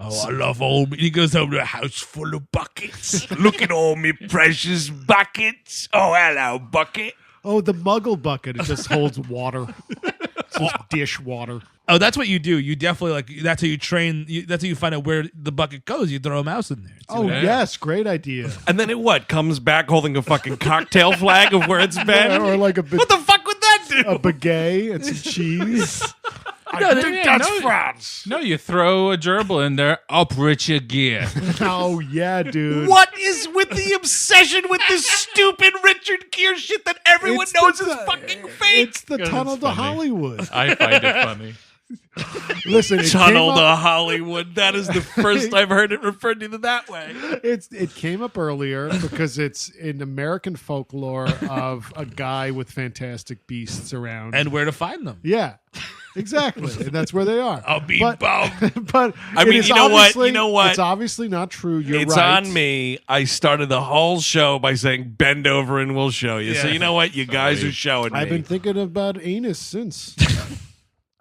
Oh, I love all. He goes over to a house full of buckets. Look at all me precious buckets. Oh, hello, bucket. Oh, the Muggle bucket. It just holds water. It's just dish water. Oh, that's what you do. You definitely that's how you train. That's how you find out where the bucket goes. You throw a mouse in there. Oh, yes. Great idea. And then it comes back holding a fucking cocktail flag of where it's been? Yeah, or like What the fuck would that do? a baguette and some cheese. No, France. No, you throw a gerbil in there, up Richard gear. Oh, yeah, dude. What is with the obsession with this stupid Richard Gere shit that everyone It's knows the- is fucking fake? It's the It's tunnel to funny. Hollywood. I find it funny. Listen, it Tunnel came to up, Hollywood. That is the first I've heard it referred to that way. it came up earlier because it's in American folklore of a guy with fantastic beasts around. and where to find them? yeah, exactly. And that's where they are. I'll be But- bummed. But I it mean, is you know what? obviously- You know what? It's obviously not true. You're It's right. on me. I started the whole show by saying, bend over and we'll show you. So Yeah. you know what? You guys are showing me. I've been thinking about anus since.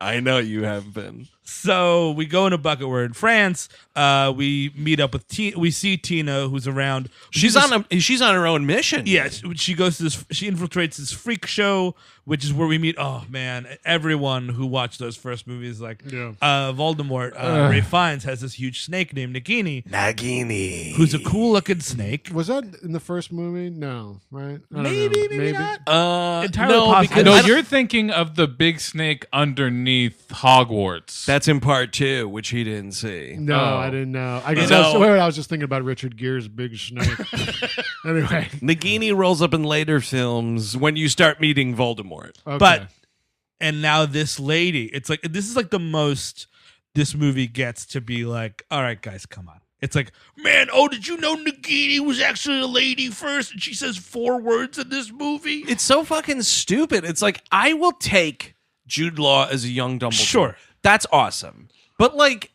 I know you have been. So we go into Bucket. We're in France. We meet up with we see Tina, who's around. She's on her own mission. Yes, she goes to this. She infiltrates this freak show, which is where we meet. Oh man, everyone who watched those first movies, like Voldemort, Ralph Fiennes has this huge snake named Nagini, who's a cool looking snake. Was that in the first movie? No, right? Maybe not. Entirely no, possible. No, you're thinking of the big snake underneath Hogwarts. That's in part 2, which he didn't see. No, I didn't know. I was just thinking about Richard Gere's big snake. Anyway, Nagini rolls up in later films when you start meeting Voldemort. Okay. And now this lady, it's like this is like the most this movie gets to be like, all right, guys, come on. It's like, man, did you know Nagini was actually a lady first? And she says 4 words in this movie. It's so fucking stupid. It's like, I will take Jude Law as a young Dumbledore. Sure. That's awesome. But like,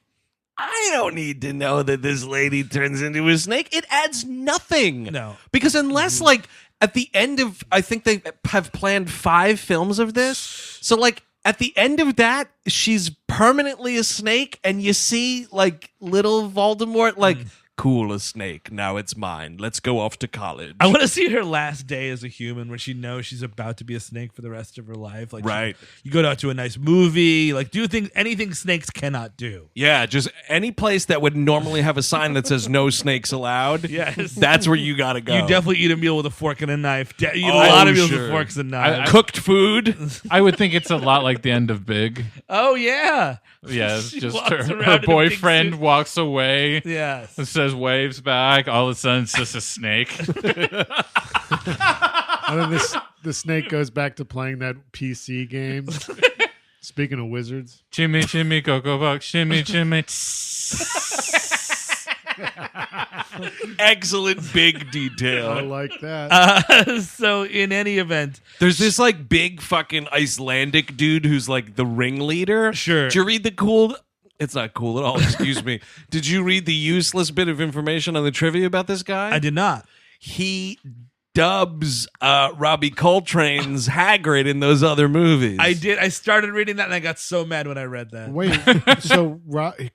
I don't need to know that this lady turns into a snake. It adds nothing. No. Because unless like at the end of, I think they have planned 5 films of this. So like at the end of that, she's permanently a snake and you see like little Voldemort like, cool, a snake. Now it's mine. Let's go off to college. I want to see her last day as a human when she knows she's about to be a snake for the rest of her life. Like, right. You go out to a nice movie, like do things, anything snakes cannot do. Yeah, just any place that would normally have a sign that says no snakes allowed. Yes. That's where you got to go. You definitely eat a meal with a fork and a knife. Eat a lot of meals with forks and knives. Cooked food. I would think it's a lot like the end of Big. Oh, yeah. Yeah, it's She just walks around in her a big boyfriend suit. walks away. Yes. And says waves back. All of a sudden, it's just a snake. And then the snake goes back to playing that PC game. Speaking of wizards. Chimmy, chimmy, cocoa buck, shimmy, chimmy. Excellent big detail. I like that. So in any event, There's this like big fucking Icelandic dude who's like the ringleader. Sure. Did you read the cool? It's not cool at all. Excuse me. Did you read the useless bit of information on the trivia about this guy? I did not. He dubs Robbie Coltrane's Hagrid in those other movies. I did. I started reading that and I got so mad when I read that. Wait, so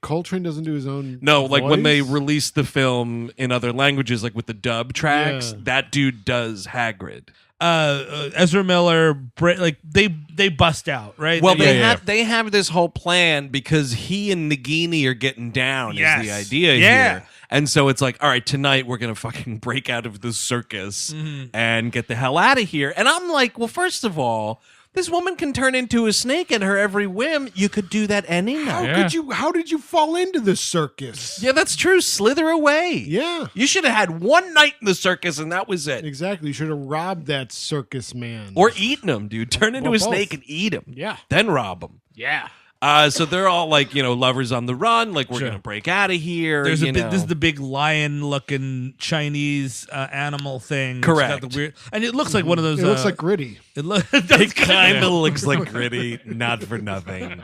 Coltrane doesn't do his own No, like when they voice? released the film in other languages, like with the dub tracks, Yeah. that dude does Hagrid. Ezra Miller, like they bust out, right? Well, Yeah, they have this whole plan because he and Nagini are getting down Yes. is the idea Yeah. here. And so it's like, all right, tonight we're going to fucking break out of the circus and get the hell out of here. And I'm like, well, first of all, this woman can turn into a snake at her every whim. You could do that any night. How did you fall into this circus? Yeah, that's true. Slither away. Yeah. You should have had one night in the circus and that was it. Exactly. You should have robbed that circus man. Or eaten him, dude. Turn into Well, a both. snake and eat him. Yeah. Then rob him. Yeah. So they're all like, lovers on the run. Like, we're Sure. going to break out of here. There's you a big, know. this is the big lion-looking Chinese animal thing. Correct. It's got the weird, and it looks like one of those. It looks like Gritty. It kind of looks like Gritty, not for nothing.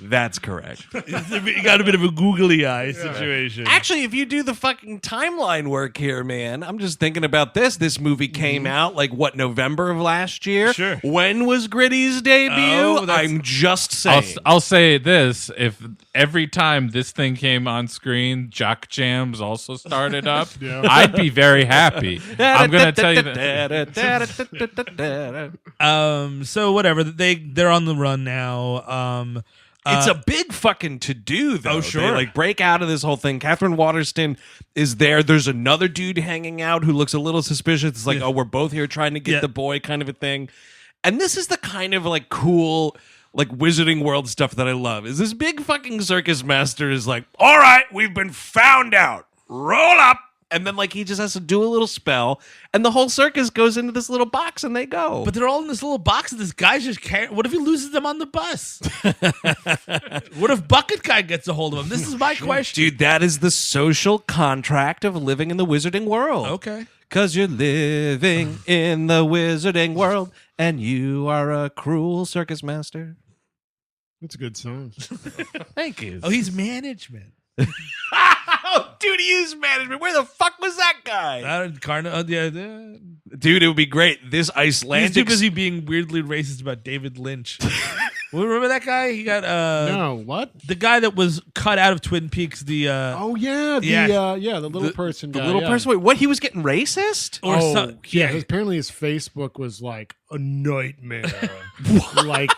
That's correct. You got a bit of a googly eye situation. Actually, if you do the fucking timeline work here, man, I'm just thinking about this. This movie came out like November of last year. Sure. When was Gritty's debut? Oh, that's- I'm just saying. I'll say this: if every time this thing came on screen, Jock Jams also started up, I'd be very happy. I'm gonna tell you that. So whatever. They're on the run now. It's a big fucking to-do, though. Oh, sure. They, like, break out of this whole thing. Katherine Waterston is there. There's another dude hanging out who looks a little suspicious. It's like, Yeah. oh, we're both here trying to get Yeah. the boy kind of a thing. And this is the kind of, like, cool, like, Wizarding World stuff that I love. Is this big fucking circus master is like, all right, we've been found out. Roll up. And then, like, he just has to do a little spell. And the whole circus goes into this little box and they go. But they're all in this little box, and this guy's just carrying. What if he loses them on the bus? What if Bucket Guy gets a hold of him? This is my question. Dude, that is the social contract of living in the Wizarding world. Okay. Because you're living in the Wizarding world and you are a cruel circus master. That's a good song. Thank you. Oh, he's management. Oh, dude, he is management. Where the fuck was that guy? Yeah. Dude, it would be great. This He's Icelandic... too busy being weirdly racist about David Lynch. Remember that guy? He got no, what? The guy that was cut out of Twin Peaks. The the little person guy. The little person. Wait, what? He was getting racist? Yeah. Apparently, his Facebook was like a nightmare. like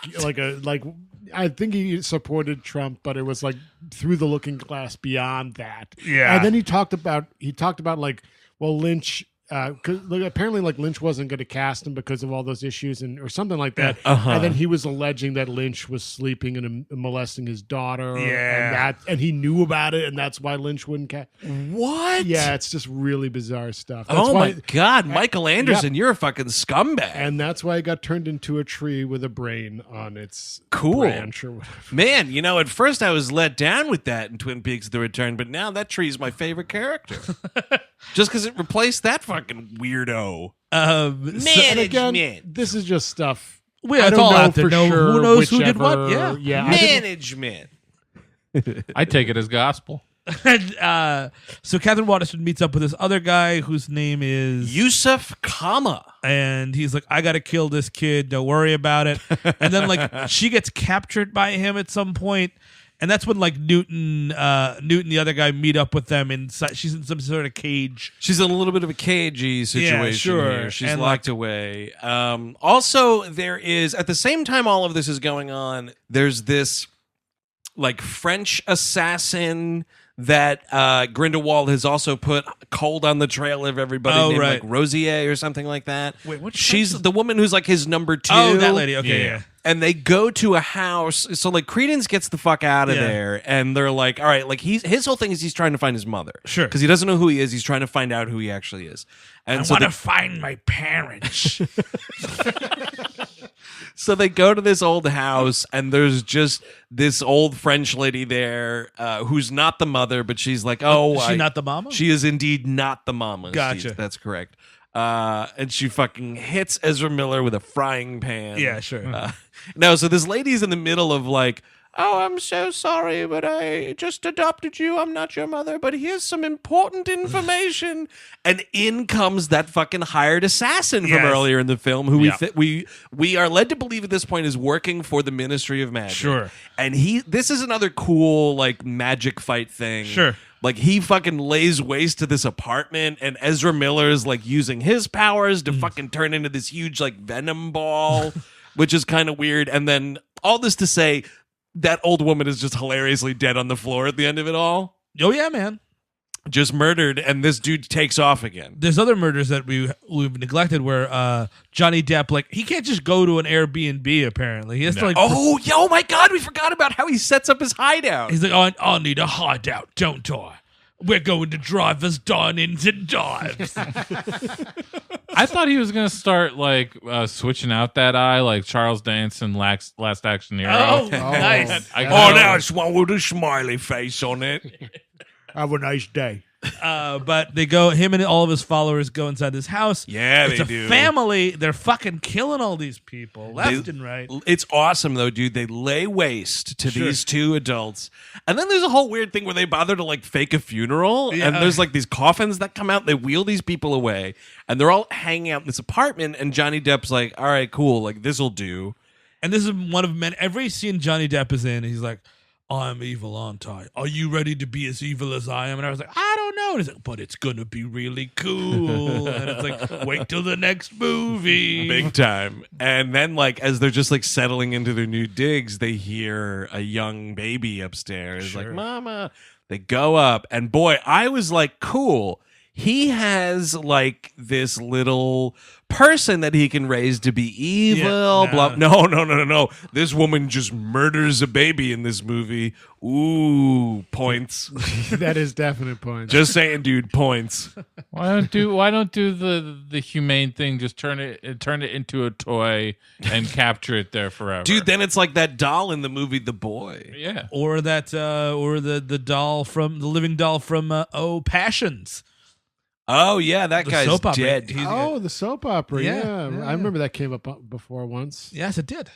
I think he supported Trump, but it was like through the looking glass beyond that. Yeah. And then he talked about like, well, Lynch. Because apparently, like Lynch wasn't going to cast him because of all those issues or something like that. And then he was alleging that Lynch was sleeping and molesting his daughter. Yeah, and he knew about it, and that's why Lynch wouldn't cast. What? Yeah, it's just really bizarre stuff. That's my God, Michael Anderson, you're a fucking scumbag. And that's why it got turned into a tree with a brain on its branch or whatever. Man, at first I was let down with that in Twin Peaks: The Return, but now that tree is my favorite character. Just because it replaced that fucking weirdo. Management. This is just stuff. It's all out there. Who knows who did what? Yeah. Management. I take it as gospel. So Catherine Waterston meets up with this other guy whose name is Yusuf Kama. And he's like, I gotta kill this kid, don't worry about it. And then like she gets captured by him at some point. And that's when like Newton, the other guy, meet up with them inside. She's in some sort of cage. She's in a little bit of a cagey situation. Yeah, sure. Here. She's locked away. Also, there is at the same time all of this is going on. There's this like French assassin that Grindelwald has also put cold on the trail of everybody named like Rosier or something like that. Wait, what? She's the woman who's like his number 2. Oh, that lady. Okay, yeah. And they go to a house. So like Credence gets the fuck out of there, and they're like, all right, like his whole thing is he's trying to find his mother. Sure. Because he doesn't know who he is. He's trying to find out who he actually is. And I want to find my parents. So they go to this old house, and there's this old French lady there who's not the mother, but she's like, is she not the mama? She is indeed not the mama. Gotcha. That's correct. And she fucking hits Ezra Miller with a frying pan. Yeah, sure. No, so this lady's in the middle of like, oh, I'm so sorry, but I just adopted you. I'm not your mother, but here's some important information. And in comes that fucking hired assassin from earlier in the film, who we are led to believe at this point is working for the Ministry of Magic. Sure. And this is another cool like magic fight thing. Sure. Like he fucking lays waste to this apartment, and Ezra Miller is like using his powers to fucking turn into this huge like venom ball, which is kind of weird. And then all this to say, that old woman is just hilariously dead on the floor at the end of it all. Oh yeah, man. Just murdered, and this dude takes off again. There's other murders that we've neglected where Johnny Depp, like, he can't just go to an Airbnb, apparently. He has to, like... Oh my God, we forgot about how he sets up his hideout. He's like, I need a hideout, don't I? We're going to Drivers, Dine-Ins, and Dives. I thought he was going to start, like, switching out that eye, like Charles Dance in Last Action Hero. Oh, nice. Now it's one with a smiley face on it. Have a nice day. But they go, him and all of his followers go inside this house. Yeah, it's they a do. Family. They're fucking killing all these people left and right. It's awesome, though, dude. They lay waste to these two adults. And then there's a whole weird thing where they bother to, like, fake a funeral. Yeah. And there's, like, these coffins that come out. They wheel these people away. And they're all hanging out in this apartment. And Johnny Depp's like, all right, cool. Like, this'll do. And this is one of many. Every scene Johnny Depp is in, he's like, I'm evil, aren't I? Are you ready to be as evil as I am? And I was like, I don't know. And he's like, but it's going to be really cool. And it's like, wait till the next movie. Big time. And then, like, as they're just, like, settling into their new digs, they hear a young baby upstairs. Like, Mama. They go up. And, boy, I was like, cool. He has, like, this little person that he can raise to be evil. Yeah, no. This woman just murders a baby in this movie. Ooh, points. That is definite points. Just saying, dude, points. Why don't do the humane thing? Just turn it into a toy and capture it there forever, Dude, then it's like that doll in the movie The Boy. Yeah, or that, or the doll from the living doll from Passions. Oh, yeah, that The guy's soap opera. dead. The soap opera. Yeah, Yeah. yeah. I remember that came up before once. Yes, it did.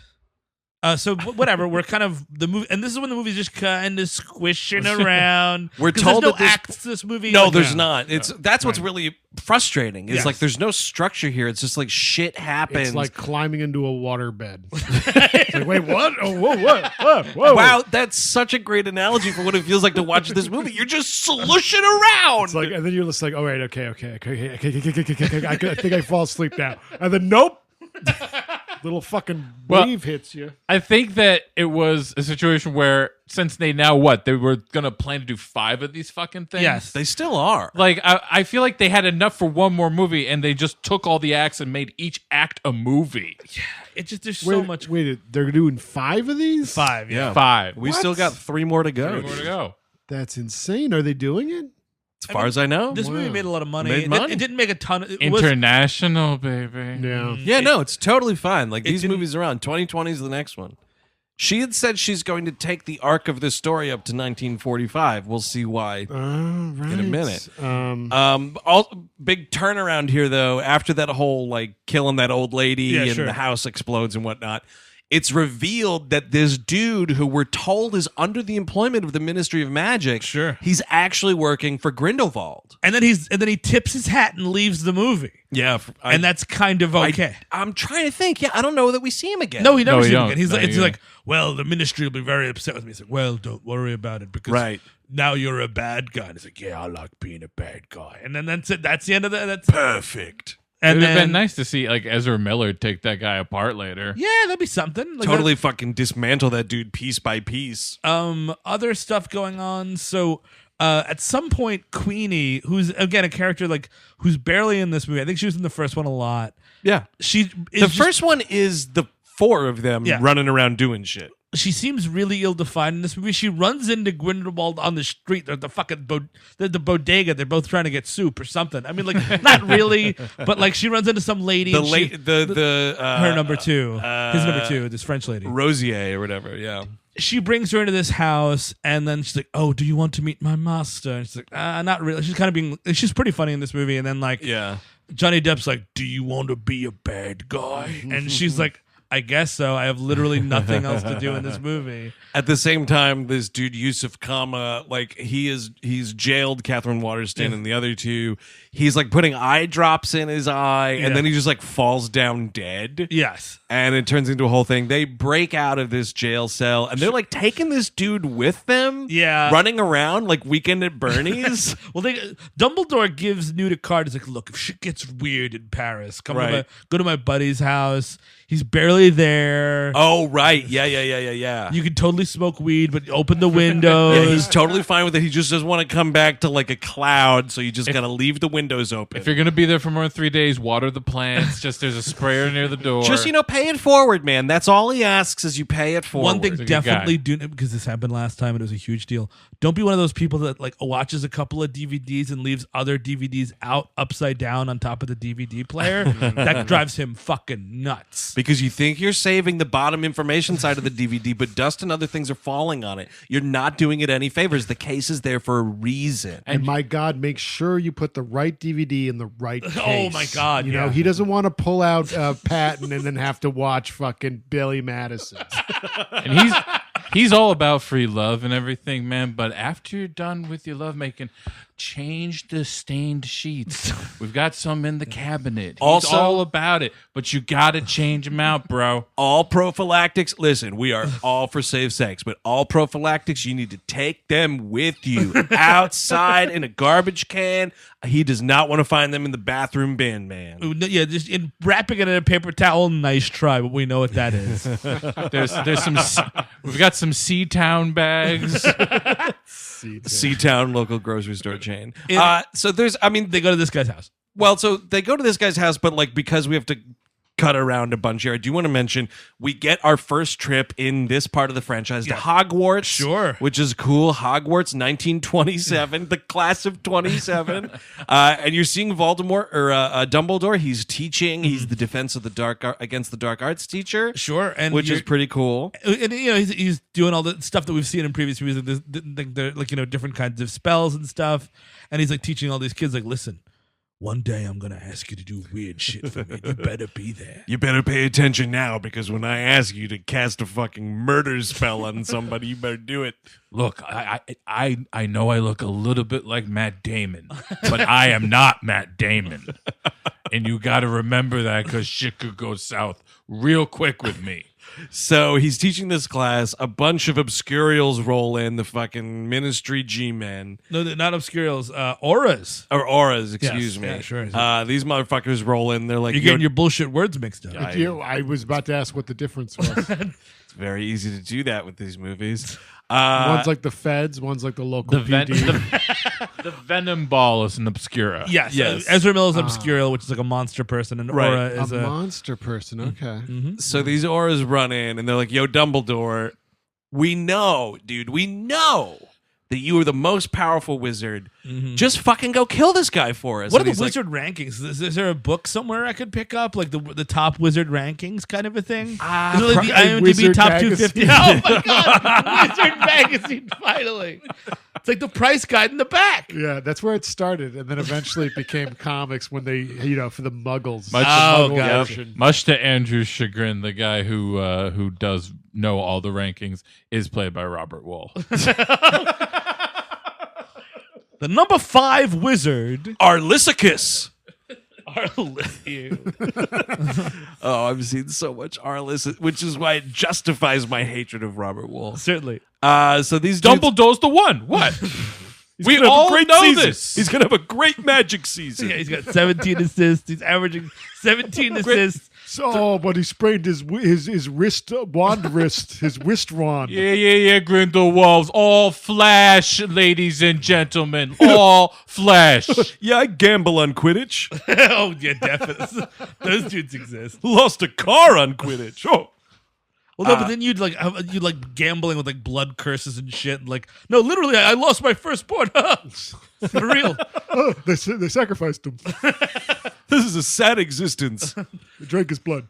So whatever, we're kind of the movie, and this is when the movie's just kind of squishing around. We're told there's that no acts to this movie. No, Like, there's not. That's what's really frustrating. Is Yes. like there's no structure here. It's just like shit happens. It's like climbing into a waterbed. It's like, wait, what? Oh, whoa. Wow, that's such a great analogy for what it feels like to watch this movie. You're just slushing around. It's like, and then you're just like, oh, wait, okay. I think I fall asleep now. And then, nope. Little fucking wave hits you. I think that it was a situation where since they now they were gonna plan to do 5 of these fucking things. Yes. They still are. Like I feel like they had enough for one more movie, and they just took all the acts and made each act a movie. It's just there's so much. Wait, they're doing 5 of these? 5, yeah. 5. We still got 3 more to go. 3 more to go. That's insane. Are they doing it? As far as I know. This movie made a lot of money. Made money. It didn't make a ton. International, baby. Yeah. Yeah, no, it's totally fine. Like these didn't- movies are on. 2020 is the next one. She had said she's going to take the arc of this story up to 1945. We'll see why Right. in a minute. All big turnaround here though. After that whole like killing that old lady and sure. the house explodes and whatnot, it's revealed that this dude who we're told is under the employment of the Ministry of Magic, Sure. he's actually working for Grindelwald. And then he tips his hat and leaves the movie. Yeah, And that's kind of okay. I'm trying to think. Yeah, I don't know that we see him again. No, he never No, sees you him don't. again. He's No, like, you it's don't. like, well, the ministry will be very upset with me. He's like, well, don't worry about it because Right. now you're a bad guy. And he's like, yeah, I like being a bad guy. And then that's it. That's the end of the. That's Perfect. And It'd have then been nice to see like Ezra Miller take that guy apart later. yeah, that'd be something. Like Totally fucking dismantle that dude piece by piece. Other stuff going on. So at some point, Queenie, who's again a character like who's barely in this movie. I think she was in the first one a lot. Yeah. She The first one is the 4 of them Yeah. running around doing shit. She seems really ill-defined in this movie. She runs into Grindelwald on the street. They're at the fucking the bodega. They're both trying to get soup or something. I mean, like, not really, but like she runs into some lady. The and late she- her her number 2, his number 2, this French lady. Rosier or whatever. Yeah. She brings her into this house, and then she's like, "Oh, do you want to meet my master?" And she's like, "Not really." She's kind of being. She's pretty funny in this movie, and then like, Yeah. Johnny Depp's like, "Do you want to be a bad guy?" And she's like, I guess so. I have literally nothing else to do in this movie. At the same time, this dude Yusuf Kama, like he's jailed Catherine Waterston and the other 2. He's like putting eye drops in his eye, and then he just like falls down dead. Yes. And it turns into a whole thing. They break out of this jail cell, and they're like taking this dude with them. Yeah. Running around like Weekend at Bernie's. Well, Dumbledore gives Newt a card. He's like, "Look, if shit gets weird in Paris, go to my buddy's house. He's barely there. Oh, right. Yeah. You can totally smoke weed, but open the windows." Yeah, he's totally fine with it. He just doesn't want to come back to like a cloud, so you just gotta leave the windows open. If you're gonna be there for more than 3 days, water the plants. Just there's a sprayer near the door. Just pay it forward, man. That's all he asks is you pay it forward. One thing a good definitely guy. do, because this happened last time and it was a huge deal. Don't be one of those people that like watches a couple of DVDs and leaves other DVDs out upside down on top of the DVD player. That drives him fucking nuts. Because you think you're saving the bottom information side of the DVD, but dust and other things are falling on it. You're not doing it any favors. The case is there for a reason. And my God, make sure you put the right DVD in the right case. Oh my God, You know, he doesn't want to pull out Patton and then have to watch fucking Billy Madison. And he's all about free love and everything, man. But after you're done with your lovemaking, change the stained sheets. We've got some in the cabinet. He's Also- all about it, but you gotta change them out, bro. All prophylactics, listen, we are all for safe sex, but all prophylactics, you need to take them with you outside in a garbage can. He does not want to find them in the bathroom bin, man. Yeah, just in wrapping it in a paper towel. Nice try, but we know what that is. There's some. We've got some Seatown bags. Seatown local grocery store chain. It- So there's, I mean, They go to this guy's house. well, so they go to this guy's house, but like because we have to cut around a bunch here, I do want to mention we get our first trip in this part of the franchise to Hogwarts. Sure. Which is cool. Hogwarts 1927, the class of 27. And you're seeing Voldemort or Dumbledore. He's teaching. He's the defense of the against the dark arts teacher. Sure, and which is pretty cool. And you know he's doing all the stuff that we've seen in previous movies, like different kinds of spells and stuff. And he's like teaching all these kids, like, listen, one day I'm going to ask you to do weird shit for me. You better be there. You better pay attention now, because when I ask you to cast a fucking murder spell on somebody, you better do it. Look, I know I look a little bit like Matt Damon, but I am not Matt Damon. And you got to remember that, because shit could go south real quick with me. So he's teaching this class. A bunch of obscurials roll in, the fucking ministry G-men. No, not obscurials, auras. Or auras, excuse me. Yeah, sure. These motherfuckers roll in. They're like, You're getting your bullshit words mixed up. I was about to ask what the difference was. It's very easy to do that with these movies. One's like the feds, one's like the local PD. The Venom Ball is an obscura. Yes. Yes. Ezra Miller's obscurial, which is like a monster person, and Right. aura is a monster person. Okay. So these auras run in, and they're like, yo, Dumbledore, we know, dude, we know that you are the most powerful wizard. Just fucking go kill this guy for us. What And are the he's like, wizard rankings? Is there a book somewhere I could pick up, like the top wizard rankings kind of a thing? Is it like the IMDb Wizard top magazine. 250? Oh my god, Wizard magazine! Finally, it's like the price guide in the back. Yeah, that's where it started, and then eventually it became comics when they, for the Muggles. Much, Muggle gotcha. version. much to Andrew's chagrin, the guy who does know all the rankings is played by Robert Wuhl. The number 5 wizard. Arlisicus. Oh, I've seen so much Arlis, which is why it justifies my hatred of Robert Wuhl. certainly. So these dudes, Dumbledore's the one. What? We gonna have a all great know season. this. He's gonna have a great magic season. Yeah, he's got 17 assists. He's averaging 17 assists. So, but he sprained his wrist, his wrist wand. Yeah, Grindelwald's all flash, ladies and gentlemen. All flash. Yeah, I gamble on Quidditch. Oh yeah, definitely. Those dudes exist. Lost a car on Quidditch. Oh. Well, no, but then you'd like gambling with like blood curses and shit. And like, no, literally, I lost my firstborn. For real. Oh, they sacrificed him. This is a sad existence. They drank his blood.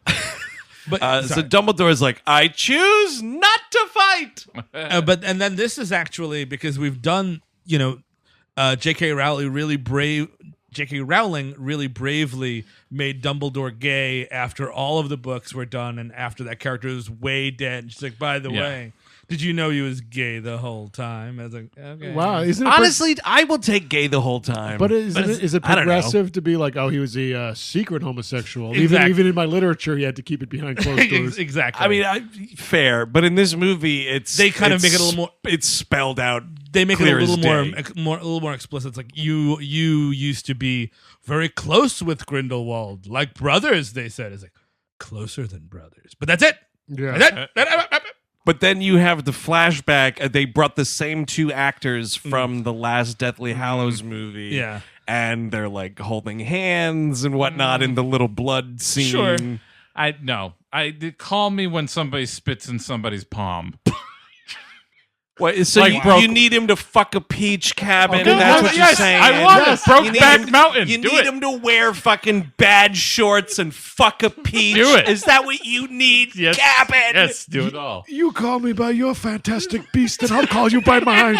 But So Dumbledore's like, I choose not to fight. and then this is actually because we've done, J.K. Rowling really bravely made Dumbledore gay after all of the books were done and after that character was way dead. And she's like, by the way, did you know he was gay the whole time? I was like, okay. Wow, isn't it Honestly, I will take gay the whole time. But is it I don't know. progressive to be like, oh, he was a secret homosexual? Exactly. Even in my literature, he had to keep it behind closed doors. Exactly. I mean, fair, but in this movie, They kind of make it a little more. It's spelled out. They make it clear a little as more, a little more explicit. It's like you used to be very close with Grindelwald, like brothers. They said it's like closer than brothers, but that's it. Yeah. But then you have the flashback. They brought the same 2 actors from the last Deathly Hallows movie. Yeah. And they're like holding hands and whatnot in the little blood scene. Sure. Call me when somebody spits in somebody's palm. What, so Like you need him to fuck a peach cabin, Okay, and that's what you're yes, saying? I want Yes. it. Brokeback Mountain. You Do need it. him to wear fucking bad shorts and fuck a peach. Do it. Is that what you need, Yes. cabin? Yes, do it all. You call me by your fantastic beast, and I'll call you by mine.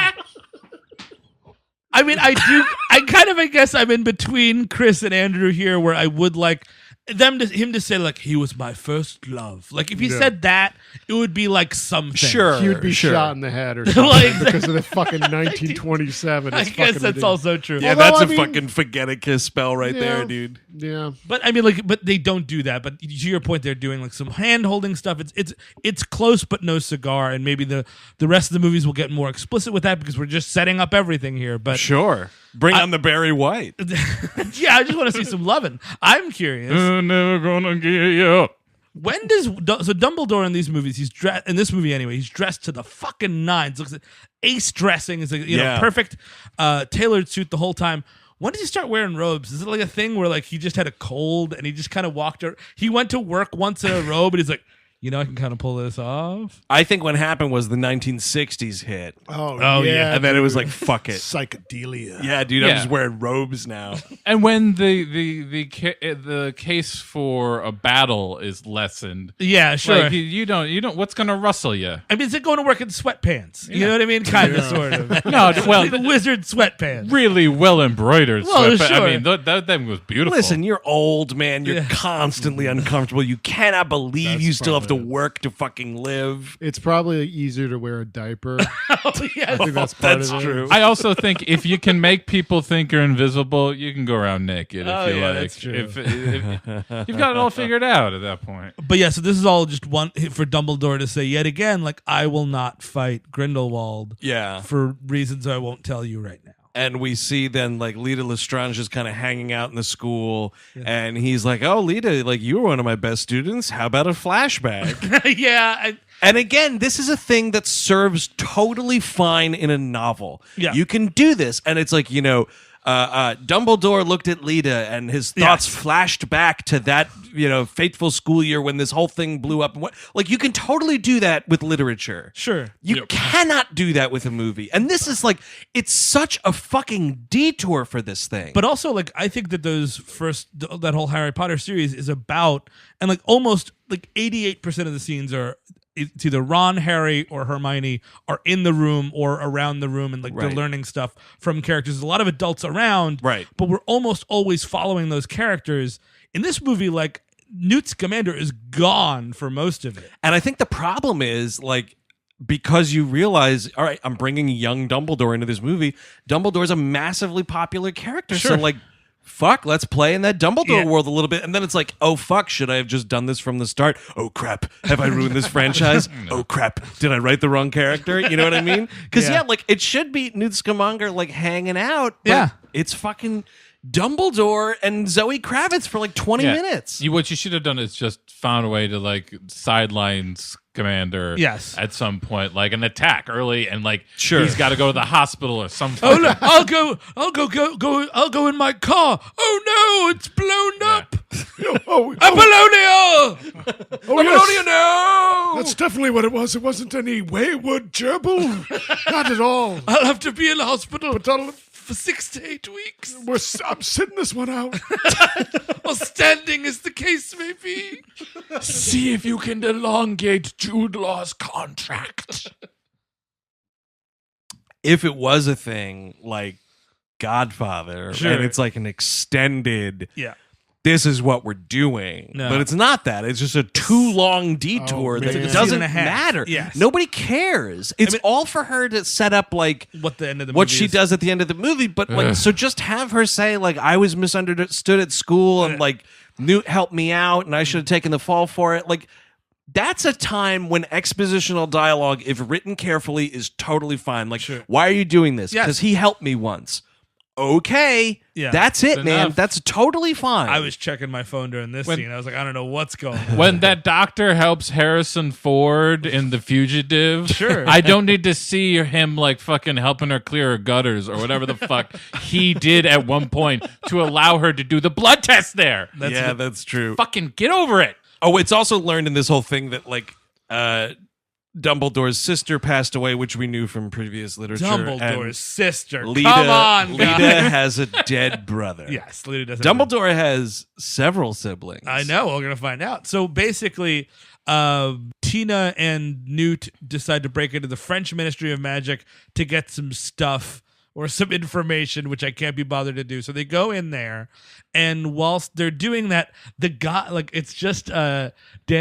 I mean, I guess I'm in between Chris and Andrew here, where I would like him to say like he was my first love. Like if he said that, it would be like something. Sure. He would be sure. shot in the head or something Like- because of the fucking 1927. I It's guess fucking that's ridiculous. also true. Yeah, Although, that's I a mean- fucking forget a kiss spell right there, dude. Yeah. But I mean, like, but they don't do that. But to your point, they're doing like some hand holding stuff. It's close, but no cigar. And maybe the rest of the movies will get more explicit with that because we're just setting up everything here. But Sure. Bring on the Barry White. yeah, I just want to see some loving. I'm curious. I'm never gonna give you up. When does Dumbledore in these movies? He's dressed in this movie anyway. He's dressed to the fucking nines. Looks like ace dressing. Is like Yeah. perfect, tailored suit the whole time. When did he start wearing robes? Is it like a thing where like he just had a cold and he just kind of walked? He went to work once in a robe and he's like, I can kind of pull this off. I think what happened was the 1960s hit. Oh yeah. And then it was like, fuck it. Psychedelia. Yeah, dude, Yeah. I'm just wearing robes now. And when the case for a battle is lessened, Yeah, sure. like you don't. What's gonna rustle you? I mean, is it going to work in sweatpants? You know what I mean? Kind of, sort of. No, well, Like wizard sweatpants. really well embroidered. Well, sweatpants. sure. I mean, that thing was beautiful. Listen, you're old, man. You're Yeah. constantly uncomfortable. You cannot believe That's you still have to probably it. work to fucking live. It's probably easier to wear a diaper. Oh, yes. I think that's part That's of it. true. I also think if you can make people think you're invisible, you can go around naked Oh, if you yeah, like. that's true. If you've got it all figured out at that point. But yeah, so this is all just one for Dumbledore to say yet again, like, I will not fight Grindelwald Yeah. for reasons I won't tell you right now. And we see then like Lita Lestrange is kind of hanging out in the school, and he's like, "Oh, Lita, like you were one of my best students. How about a flashback?" Yeah. And again, this is a thing that serves totally fine in a novel. Yeah. You can do this, and it's like, Dumbledore looked at Lita, and his thoughts Yes. flashed back to that, fateful school year when this whole thing blew up. Like, you can totally do that with literature. Sure. You cannot do that with a movie. And this is like, it's such a fucking detour for this thing. But also, like, I think that that whole Harry Potter series is about, and like almost like 88% of the scenes are, it's either Ron, Harry, or Hermione are in the room or around the room, and like they're Right. learning stuff from characters. There's a lot of adults around, Right. But we're almost always following those characters. In this movie, like, Newt Scamander is gone for most of it. And I think the problem is, like, because you realize, all right, I'm bringing young Dumbledore into this movie. Dumbledore's a massively popular character. Sure. So, like, fuck, let's play in that Dumbledore Yeah. world a little bit. And then it's like, oh, fuck, should I have just done this from the start? Oh, crap. Have I ruined this franchise? Oh, crap. Did I write the wrong character? You know what I mean? Because, Yeah. like, it should be Newt Scamander, like, hanging out. But Yeah. it's fucking Dumbledore and Zoe Kravitz for, like, 20 Yeah. minutes. What you should have done is just found a way to like sideline Scamander. Yes. At some point, like an attack early, and like Sure. he's got to go to the hospital or some. Oh, fucking- look, I'll go in my car. Oh no, it's blown up. Apollonia! Apollonia, no! That's definitely what it was. It wasn't any wayward gerbil. Not at all. I'll have to be in the hospital for 6 to 8 weeks. I'm sitting this one out. Or standing, as the case may be. See if you can elongate Jude Law's contract. If it was a thing like Godfather, Sure. and it's like an extended, Yeah. this is what we're doing. No. But it's not that. It's just a too long detour Oh, that man. it It's a doesn't season and a half. matter. Yes. Nobody cares. It's all for her to set up like What the end of the what movie she is. does at the end of the movie. But like, Ugh. so just have her say like, I was misunderstood at school, and like Newt helped me out, and I should have taken the fall for it. Like, that's a time when expositional dialogue, if written carefully, is totally fine. Like, why are you doing this? Yes. Because he helped me once. Okay, Yeah. that's it, man. enough. That's totally fine. I was checking my phone during this scene. I was like, I don't know what's going on. When that doctor helps Harrison Ford in The Fugitive, Sure. I don't need to see him like fucking helping her clear her gutters or whatever the fuck he did at one point to allow her to do the blood test there. that's true. Fucking get over it. Oh, it's also learned in this whole thing that like Dumbledore's sister passed away, which we knew from previous literature. Dumbledore's sister. and Lita, Come on, Lita guys. has a dead brother. Yes, Lita does. Dumbledore has several siblings. I know. We're gonna find out. So basically, Tina and Newt decide to break into the French Ministry of Magic to get some stuff or some information, which I can't be bothered to do. So they go in there, and whilst they're doing that, the guy, like, it's just Dan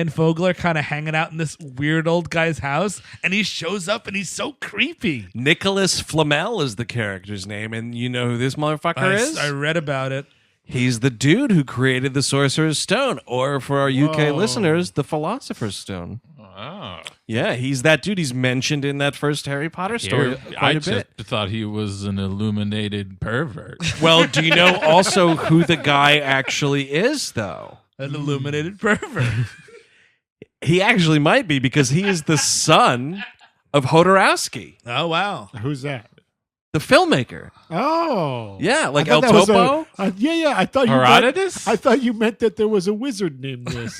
Fogler kind of hanging out in this weird old guy's house, and he shows up, and he's so creepy. Nicolas Flamel is the character's name, and you know who this motherfucker is? I read about it. He's the dude who created the Sorcerer's Stone, or for our UK Whoa. listeners, the Philosopher's Stone. Oh. Yeah, he's that dude. He's mentioned in that first Harry Potter story I quite a just bit. thought he was an illuminated pervert. Well, do you know also who the guy actually is, though? An illuminated pervert. He actually might be, because he is the son of Jodorowsky. Oh, wow. Who's that? The filmmaker. Oh. Yeah, like I El thought that was Topo. I thought Herodotus? I thought you meant that there was a wizard named this.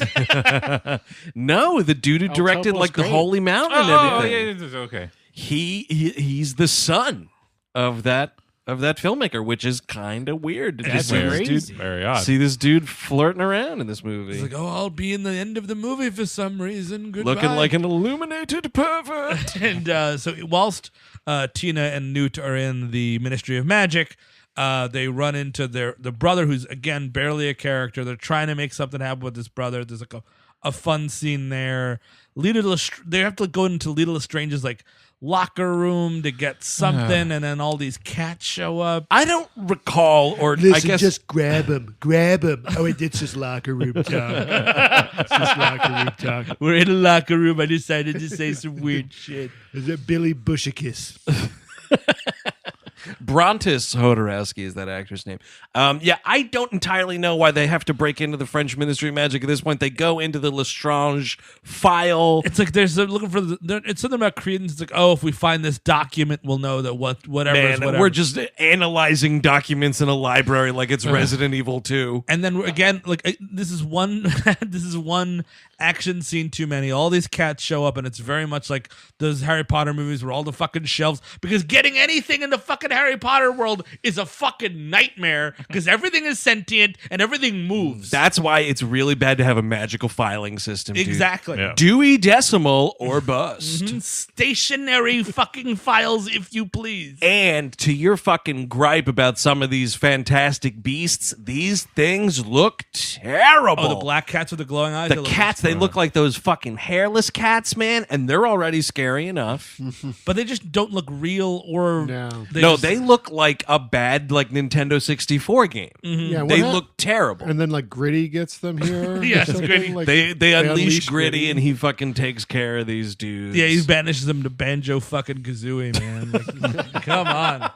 No, the dude who El directed Topo's like the great. Holy Mountain and Oh, everything. yeah, okay. He's the son of that filmmaker, which is kind of weird to just see That's this dude, very odd. see this dude flirting around in this movie. He's like, oh, I'll be in the end of the movie for some reason. Goodbye. Looking like an illuminated pervert. And so whilst Tina and Newt are in the Ministry of Magic, they run into the brother, who's again barely a character. They're trying to make something happen with this brother. There's like a fun scene there. They have to go into Lita Lestrange's like locker room to get something, and then all these cats show up. I don't recall, or Listen, I guess just grab him. Oh, it's just locker room talk. It's just locker room talk. We're in a locker room. I decided to say some weird shit. Is it Billy Bushicus? Brontis Hodorowski is that actor's name. Yeah, I don't entirely know why they have to break into the French Ministry of Magic at this point. They go into the Lestrange file. It's like they're looking for it's something about Credence. It's like, oh, if we find this document, we'll know that whatever is whatever. We're just analyzing documents in a library like it's Resident Evil 2. And then again, like this is one action scene too many. All these cats show up, and it's very much like those Harry Potter movies where all the fucking shelves, because getting anything in the fucking Harry Potter world is a fucking nightmare because everything is sentient and everything moves. That's why it's really bad to have a magical filing system. Dude. Exactly. Yeah. Dewey Decimal or bust. Stationary fucking files, if you please. And to your fucking gripe about some of these fantastic beasts, these things look terrible. Oh, the black cats with the glowing eyes. The cats, they look like those fucking hairless cats, man, and they're already scary enough. but they just don't look real or No. They look like a bad like Nintendo 64 game. Yeah, They look terrible. And then like Gritty gets them here. Yes, or something, Gritty. like- They unleash Gritty and he fucking takes care of these dudes. Yeah, he banishes them to Banjo fucking Kazooie, man. Like, come on.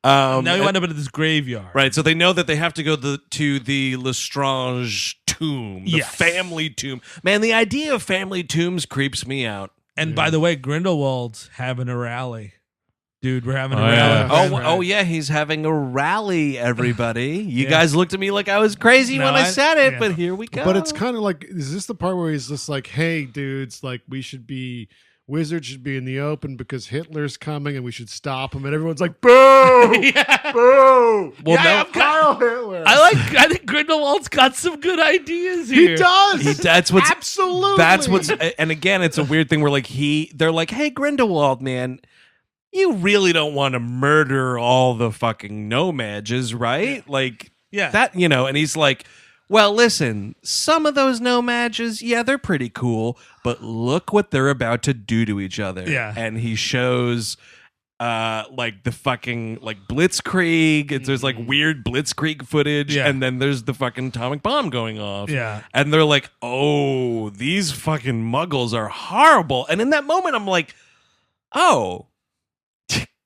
Now we wind up in this graveyard. Right, so they know that they have to go to the Lestrange tomb, the family tomb. Man, the idea of family tombs creeps me out. And by the way, Grindelwald's having a rally. Dude, we're having a yeah. rally. Oh yeah, he's having a rally, everybody. You guys looked at me like I was crazy No, when I said it, yeah. but here we go. But it's kind of like, is this the part where he's just like, hey, dudes, like wizards should be in the open because Hitler's coming and we should stop him. And everyone's like, boo! Boo! Well, Yeah, Kyle Hitler. I think Grindelwald's got some good ideas here. He does. that's what's Absolutely. That's what's and again, it's a weird thing where like they're like, hey, Grindelwald, man, you really don't want to murder all the fucking Nomajs, right? Like that, and he's like, well, listen, some of those Nomajs, yeah, they're pretty cool, but look what they're about to do to each other. Yeah. And he shows like the fucking like Blitzkrieg. There's like weird Blitzkrieg footage, and then there's the fucking atomic bomb going off. Yeah. And they're like, oh, these fucking Muggles are horrible. And in that moment, I'm like, oh,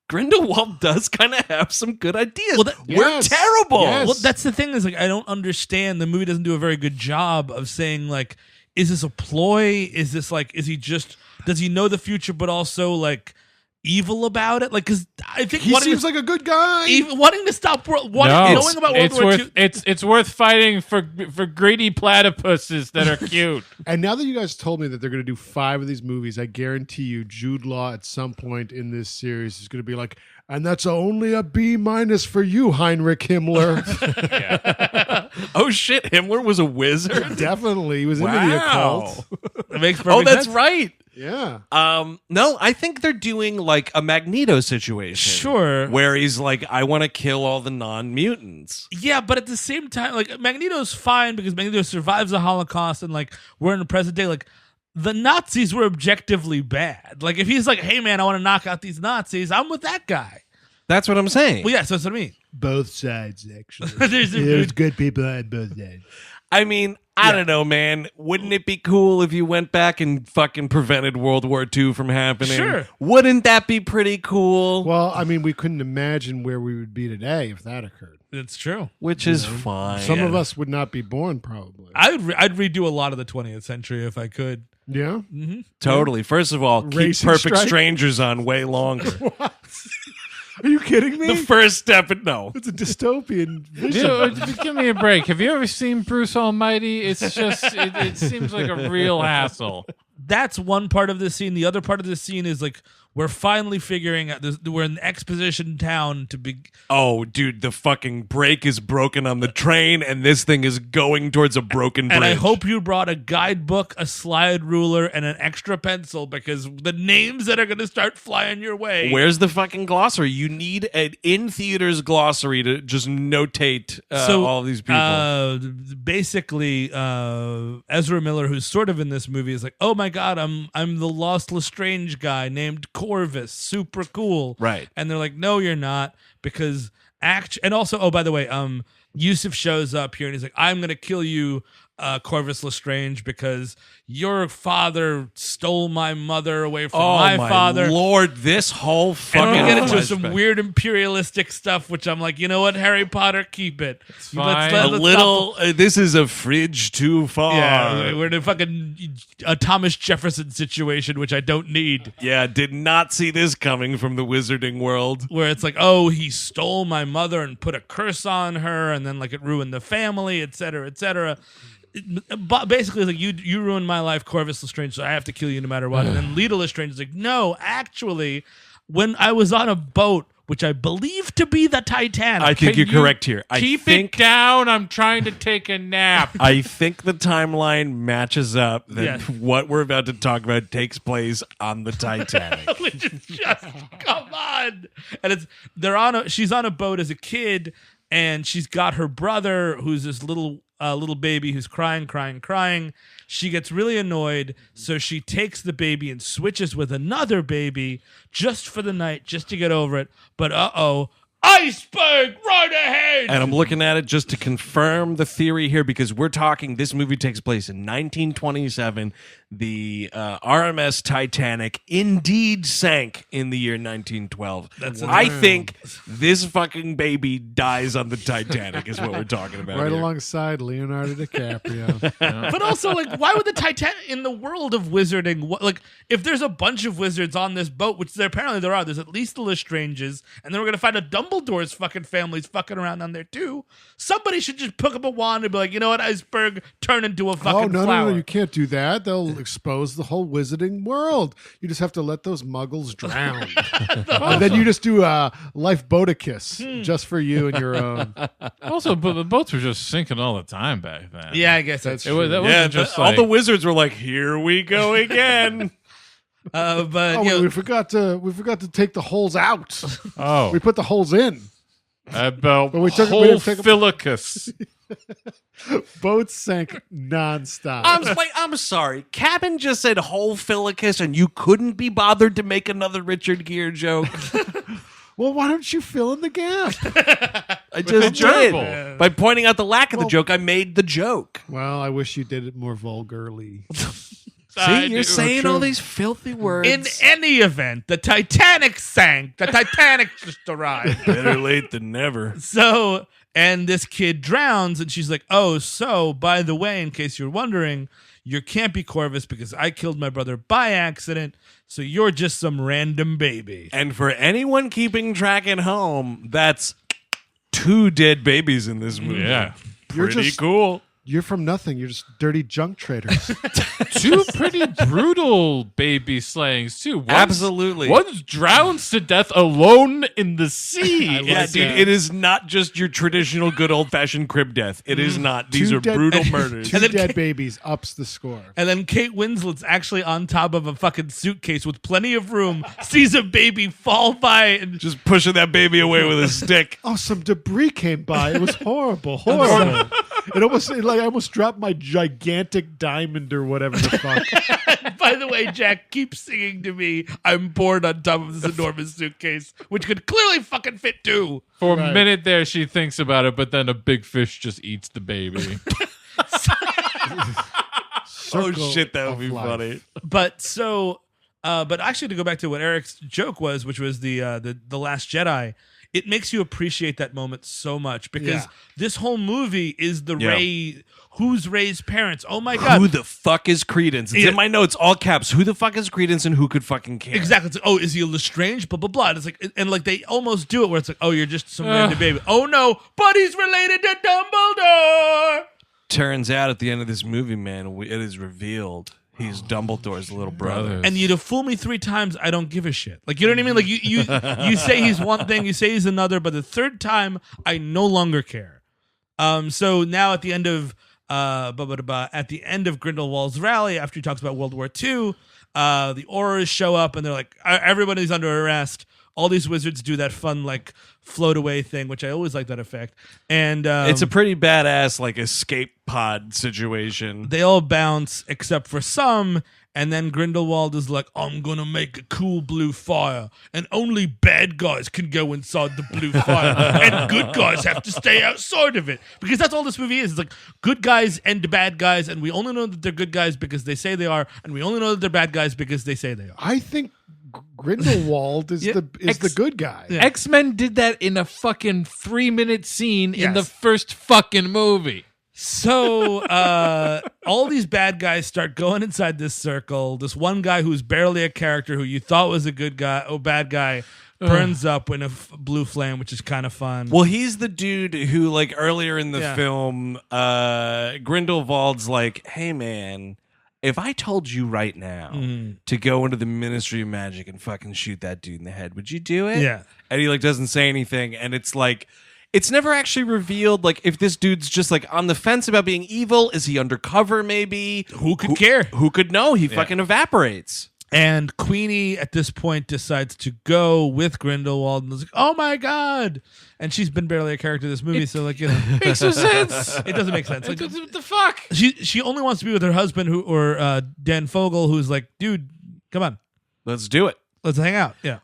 Grindelwald does kind of have some good ideas. Well, we're terrible. Yes. Well, that's the thing is like I don't understand. The movie doesn't do a very good job of saying like, is this a ploy? Is this like, does he know the future but also like evil about it? Like, because I think he seems like a good guy. wanting to stop knowing about World War II. It's worth fighting for greedy platypuses that are cute. And now that you guys told me that they're going to do 5 of these movies, I guarantee you Jude Law at some point in this series is going to be like, and that's only a B- for you, Heinrich Himmler. Oh shit, Himmler was a wizard? Definitely. He was into the occult. It makes perfect That's sense. right. Yeah. No, I think they're doing like a Magneto situation. Sure. Where he's like, I want to kill all the non-mutants. Yeah, but at the same time, like Magneto's fine because Magneto survives the Holocaust, and like we're in the present day. Like the Nazis were objectively bad. Like if he's like, hey man, I want to knock out these Nazis, I'm with that guy. That's what I'm saying. Well, yeah, so that's what I mean. Both sides, actually. There's good people on both sides. I mean, I don't know, man. Wouldn't it be cool if you went back and fucking prevented World War II from happening? Sure. Wouldn't that be pretty cool? Well, I mean, we couldn't imagine where we would be today if that occurred. It's true. Which is fine. Some of us would not be born, probably. I'd redo a lot of the 20th century if I could. Yeah? Totally. First of all, keep Racing Perfect strike? Strangers on way longer. Are you kidding me? The first step, no. It's a dystopian vision. Dude, give me a break. Have you ever seen Bruce Almighty? It's just, it seems like a real hassle. That's one part of the scene. The other part of the scene is like we're finally figuring out this, we're in the exposition town to be. Oh, dude, the fucking brake is broken on the train, and this thing is going towards a broken bridge. And I hope you brought a guidebook, a slide ruler, and an extra pencil because the names that are going to start flying your way. Where's the fucking glossary? You need an in-theaters glossary to just notate all these people. Basically, Ezra Miller, who's sort of in this movie, is like, oh my God, I'm the lost Lestrange guy named Corvus, super cool. Right. And they're like, no, you're not, because and also, oh, by the way, Yusuf shows up here and he's like, I'm going to kill you, Corvus Lestrange, because your father stole my mother away from my father. Lord, this whole fucking and we get into flashback. some weird imperialistic stuff, which I'm like, you know what, Harry Potter, keep it. Let's this is a fridge too far. Yeah, we're in a fucking Thomas Jefferson situation, which I don't need. Yeah, did not see this coming from the wizarding world. Where it's like, oh, he stole my mother and put a curse on her, and then like it ruined the family, et cetera, et cetera. But basically, like you ruined my life, Corvus Lestrange, so I have to kill you no matter what. And then Lita Lestrange is like, no, actually, when I was on a boat, which I believe to be the Titanic. I think you're correct here. Keep it down. I'm trying to take a nap. I think the timeline matches up that what we're about to talk about takes place on the Titanic. Which is just, come on. And she's on a boat as a kid, and she's got her brother, who's this little baby who's crying. She gets really annoyed, so she takes the baby and switches with another baby just for the night, just to get over it. But iceberg right ahead! And I'm looking at it just to confirm the theory here, because we're talking, this movie takes place in 1927. The RMS Titanic indeed sank in the year 1912. I think this fucking baby dies on the Titanic is what we're talking about right here. Alongside Leonardo DiCaprio. But also, like, why would the Titanic, in the world of wizarding, like, if there's a bunch of wizards on this boat, which apparently there are, there's at least the Lestranges, and then we're going to find a Dumbledore's fucking family's fucking around on there too. Somebody should just pick up a wand and be like, you know what, iceberg, turn into a fucking flower. No, you can't do that. They'll expose the whole wizarding world. You just have to let those muggles drown. And then you just do a lifeboaticus just for you and your own. Also, but the boats were just sinking all the time back then. Yeah, I guess that's true. That wasn't just all the wizards were like, here we go again. But we forgot to take the holes out. Oh, we put the holes in. About But we took- we whole didn't take 'em- filicus. Boats sank nonstop. I'm sorry. Cabin just said whole filicus, and you couldn't be bothered to make another Richard Gere joke. Well, why don't you fill in the gap? I just gerbil. did. By pointing out the lack of the joke, I made the joke. Well, I wish you did it more vulgarly. See, you're saying all these filthy words. in any event, the Titanic sank. The Titanic just arrived. Better late than never. So, and this kid drowns, and she's like, oh, so, by the way, in case you're wondering, you can't be Corvus because I killed my brother by accident, so you're just some random baby. And for anyone keeping track at home, that's 2 dead babies in this movie. Yeah. Pretty cool. You're from nothing. You're just dirty junk traders. 2 pretty brutal baby slayings too. Absolutely. One's drowns to death alone in the sea. Yeah, dude, it is not just your traditional good old-fashioned crib death. It is not. These are brutal murders. Two dead babies ups the score. And then Kate Winslet's actually on top of a fucking suitcase with plenty of room, sees a baby fall by, and Just pushing that baby away with a stick. Oh, some debris came by. It was horrible. I almost dropped my gigantic diamond or whatever the fuck. by the way, Jack keeps singing to me, I'm bored on top of this enormous suitcase, which could clearly fucking fit 2. For a minute there, she thinks about it, but then a big fish just eats the baby. Oh shit, that would be funny. But so, but actually, to go back to what Eric's joke was, which was the Last Jedi. it makes you appreciate that moment so much because this whole movie is the Ray. Who's Ray's parents? Oh my God. Who the fuck is Credence? It's in my notes, all caps. Who the fuck is Credence and who could fucking care? Exactly. It's like, oh, is he a Lestrange? Blah, blah, blah. And it's like, and like they almost do it where it's like, oh, you're just some random baby. Oh no, but he's related to Dumbledore. Turns out at the end of this movie, man, it is revealed he's Dumbledore's little brother. And you to fool me 3 times, I don't give a shit. Like, you know what I mean? Like you say he's one thing, you say he's another, but the third time, I no longer care. So now at the end of Grindelwald's rally, after he talks about World War II, the Aurors show up and they're like, everybody's under arrest. All these wizards do that fun, like, float away thing, which I always like that effect. And it's a pretty badass, like, escape pod situation. They all bounce except for some. And then Grindelwald is like, I'm going to make a cool blue fire. And only bad guys can go inside the blue fire. And good guys have to stay outside of it. Because that's all this movie is. It's like good guys and bad guys. And we only know that they're good guys because they say they are. And we only know that they're bad guys because they say they are. I think Grindelwald is the good guy. Yeah. X-Men did that in a fucking 3-minute scene in the first fucking movie. So all these bad guys start going inside this circle. This one guy who's barely a character who you thought was a good guy, bad guy, burns up in a blue flame, which is kind of fun. Well, he's the dude who, like, earlier in the film, Grindelwald's like, hey, man, if I told you right now to go into the Ministry of Magic and fucking shoot that dude in the head, would you do it? Yeah. And he, like, doesn't say anything, and it's like... It's never actually revealed, like, if this dude's just, like, on the fence about being evil. Is he undercover, maybe? Who could care? Who could know? He fucking evaporates. And Queenie, at this point, decides to go with Grindelwald. And is like, oh, my God. And she's been barely a character in this movie, so, like, you know. Makes no sense. It doesn't make sense. Like, what the fuck? She only wants to be with her husband, or Dan Fogel, who's like, dude, come on. Let's do it. Let's hang out. Yeah.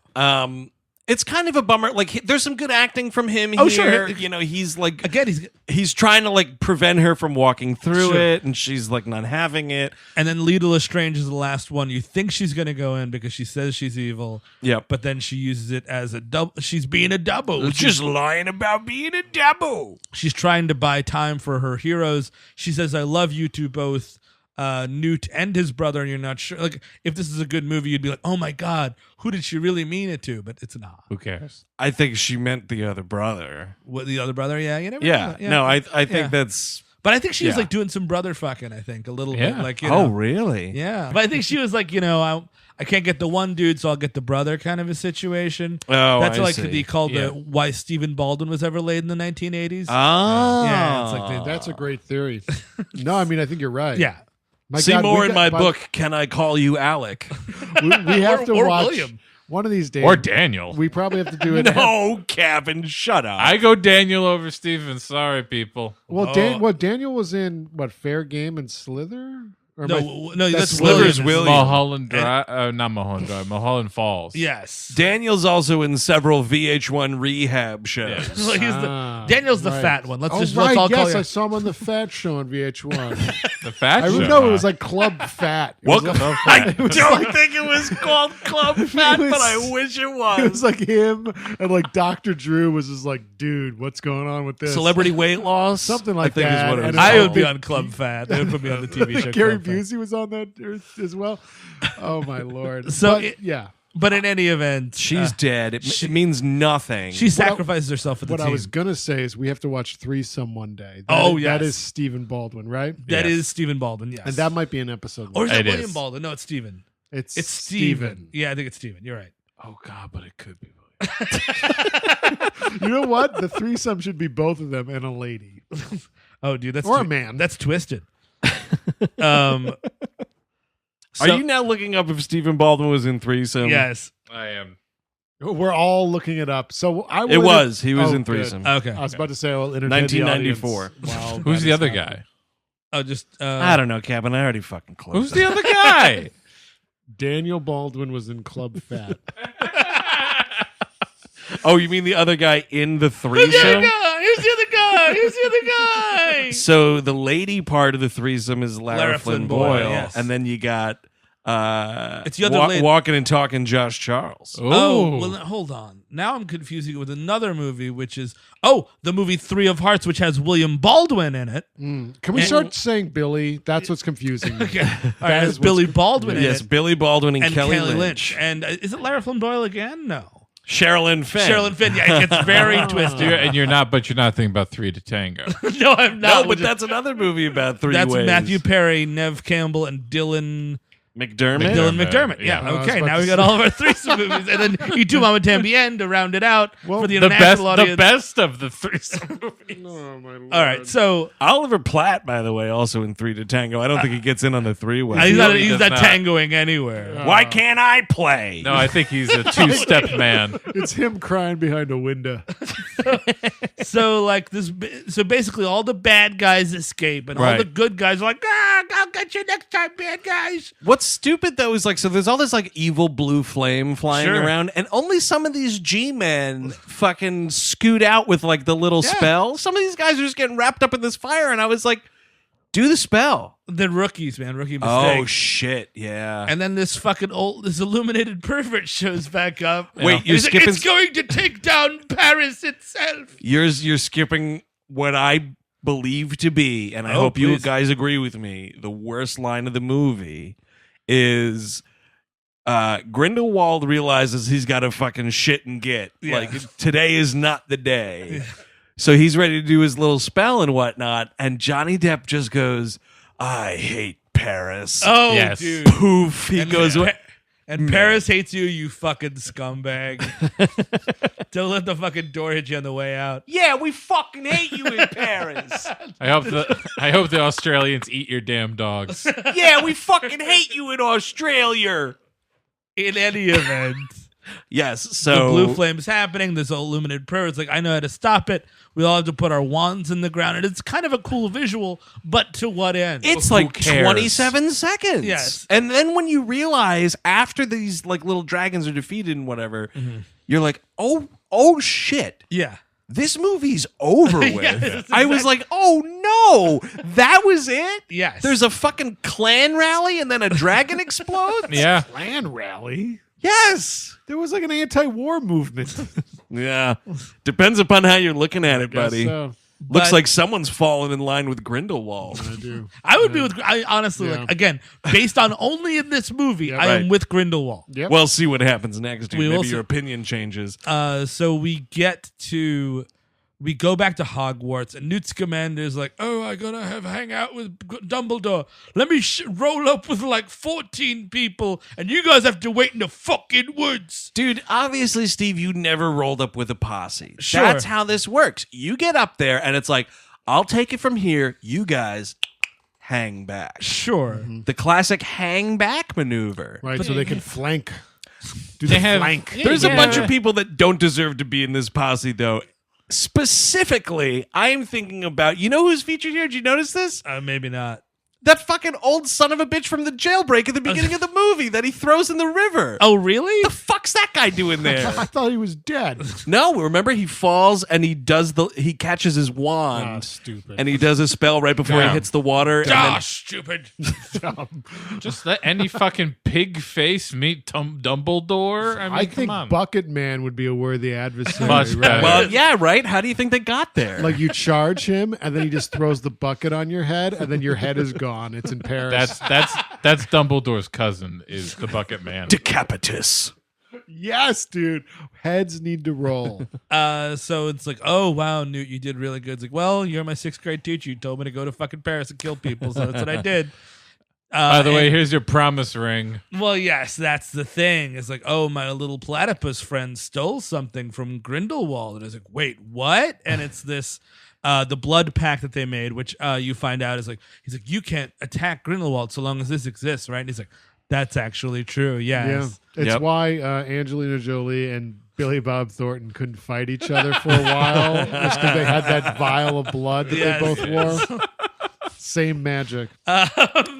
It's kind of a bummer. Like, there's some good acting from him here. Oh, sure. You know, he's like... Again, he's trying to, like, prevent her from walking through it, and she's, like, not having it. And then Lita Lestrange is the last one. You think she's going to go in because she says she's evil. Yep. But then she uses it as a double. She's being a double. She's lying about being a double. She's trying to buy time for her heroes. She says, I love you to both... Newt and his brother, and you're not sure. Like, if this is a good movie, you'd be like, "Oh my God, who did she really mean it to?" But it's not. Who cares? I think she meant the other brother. What, the other brother? Yeah, you never. Yeah, know. No, I think that's. But I think she was like doing some brother fucking. I think a little bit, like, you know. Oh, really? Yeah, but I think she was like, you know, I can't get the one dude, so I'll get the brother, kind of a situation. Oh, that's I like see. they called why Stephen Baldwin was ever laid in the 1980s. Oh, yeah, it's like that's a great theory. No, I mean, I think you're right. Yeah. See more in my book, Can I Call You Alec? We have to or watch William. One of these days. Or Daniel. We probably have to do it. No, Kevin, shut up. I go Daniel over Steven. Sorry, people. Well, Daniel was in, Fair Game and Slither? Or No, that's Slither's William. William. Not Mulholland Drive. Mulholland Falls. Yes. Daniel's also in several VH1 rehab shows. Like, Daniel's the right. fat one. Let's Right. all call you. I saw him on the Fat Show on VH1. The Fat I Show. know it was like Club Fat. It was Welcome. like- I don't think it was called Club Fat, was- but I wish it was. It was like him and like Dr. Drew was just like, dude, what's going on with this? Celebrity weight loss? Something like I think that. is what it And was. I would called. be on Club Fat. They would put me on the TV show. Gary Club Fat. Busey was on that as well. Oh my lord! So But, yeah, But in any event, She's dead. It means nothing. she sacrifices herself for the what team. I was gonna say is we have to watch Threesome one day. Oh, that yes. is Stephen Baldwin, right? That Yes. is Stephen Baldwin, yes. And that might be an episode. or is It it William is. Baldwin? No, it's Stephen. It's It's Stephen. Yeah, I think it's Stephen. You're right. Oh, God, but it could be. You know what? The threesome should be both of them and a lady. Oh, dude, that's Or a man. That's twisted. Are you now looking up if Stephen Baldwin was in Threesome? Yes. I am. We're all looking it up. So I It was. He was in good. Threesome. Okay. I was about to say, I'll entertain the 1994. audience. Wow, Who's that the is other happening. guy? Oh, just I don't know, Kevin. I already fucking closed. Who's the other guy? Daniel Baldwin was in Club Fat. Oh, you mean the other guy in the Who's the other threesome? guy? Who's the other guy? Who's the other guy? So the lady part of the threesome is Lara Lara Flynn Flynn Boyle, Boyle, yes. and then you got It's the other lady. Walking and Talking Josh Charles. Oh, well, hold on. Now I'm confusing it with another movie, which is the movie 3 of Hearts, which has William Baldwin in it. Can we start saying Billy? That's what's confusing me. Okay, all right, has Billy Baldwin in it. Yes, Billy Baldwin and Kelly Lynch. Lynch. And is it Lara Flynn Boyle again? No. Sherilyn Fenn. Yeah, it gets very twisted. You're not thinking about 3 to Tango. No, I'm not. No, but that's another movie about 3 That's ways. Matthew Perry, Nev Campbell, and Dylan McDermott. Yeah. I was Okay. about Now to we got all of our threesome movies, and then you do Mama Tambien to round it out for the international audience. The best of the threesome movies. Oh, my Lord. All right. So Oliver Platt, by the way, also in 3 to Tango. I don't think he gets in on the 3-way. he's does not not. tangoing anywhere. Why can't I play? No, I think he's a 2-step man. It's him crying behind a window. So like this. So basically, all the bad guys escape, and all Right. the good guys are like, I'll get you next time, bad guys. What's stupid though is like, so there's all this like evil blue flame flying Sure. around, and only some of these G-men fucking scoot out with like the little spell. Some of these guys are just getting wrapped up in this fire, and I was like, do the spell. The rookies, man, rookie mistake. Oh shit, yeah. And then this illuminated pervert shows back up. Wait, And you're he's like, skipping. it's going to take down Paris itself. You're skipping what I believe to be, and I Oh, hope you please. guys agree with me. The worst line of the movie is Grindelwald realizes he's got to fucking shit and get. Yeah. Like, today is not the day. So he's ready to do his little spell and whatnot, and Johnny Depp just goes, I hate Paris. Oh, Yes. dude. Poof. He goes, And Paris hates you, you fucking scumbag. Don't let the fucking door hit you on the way out. yeah, we fucking hate you in Paris. I hope the Australians eat your damn dogs. Yeah, we fucking hate you in Australia. In any event, Yes, the so blue flame's happening. This illuminated prayer. It's like, I know how to stop it. We all have to put our wands in the ground. And it's kind of a cool visual, but to what end? it's Who like cares? 27 seconds. Yes. And then when you realize after these like little dragons are defeated and whatever, you're like, oh shit. yeah. This movie's over with. Yes, I was like, oh no, that was it? Yes. There's a fucking clan rally and then a dragon explodes? Yeah. Land rally? Yes. There was like an anti-war movement. Yeah. Depends upon how you're looking at it, Guess buddy. so. Looks But- like someone's fallen in line with Grindelwald. I do. I would be with. I honestly, Yeah. like, again, based on only in this movie, I am right. with Grindelwald. Yep. We'll see what happens next, dude. We will Maybe see. your opinion changes. So we go back to Hogwarts, and Newt Scamander is like, "Oh, I gotta hang out with Dumbledore. Let me roll up with like 14 people, and you guys have to wait in the fucking woods." Dude, obviously, Steve, you never rolled up with a posse. Sure. That's how this works. You get up there, and it's like, I'll take it from here. You guys hang back. Sure. The classic hang back maneuver. Right, so they can flank. Do They the have- flank. There's a bunch of people that don't deserve to be in this posse, though. Specifically, I'm thinking about, you know who's featured here? Did you notice this? Maybe not. That fucking old son of a bitch from the jailbreak at the beginning of the movie that he throws in the river. Oh, really? The fuck's that guy doing there? I thought he was dead. No, remember he falls and he catches his Ah, wand stupid. and he does a spell right before he Dumb. hits the water. And then, Stupid. Just let any fucking pig face meet Dumbledore. I mean, I come think on. Bucket Man would be a worthy adversary. Much right? better. well, yeah, right. How do you think they got there? Like you charge him, and then he just throws the bucket on your head, and then your head is gone. It's in Paris. That's Dumbledore's cousin is the Bucket Man. Decapitus. yes, dude. Heads need to roll. So it's like, oh wow, Newt, you did really good. It's like, well, you're my 6th grade teacher. You told me to go to fucking Paris and kill people, so that's what I did. By the way, and- here's your promise ring. well, yes, that's the thing. It's like, oh, my little platypus friend stole something from Grindelwald, and it's like, wait, what? And it's this. The blood pact that they made, which you find out is like, he's like, you can't attack Grindelwald so long as this exists, right? And he's like, that's actually true. Yeah, Yes. it's Yep. why Angelina Jolie and Billy Bob Thornton couldn't fight each other for a while, just because they had that vial of blood that Yes. they both wore. Same magic.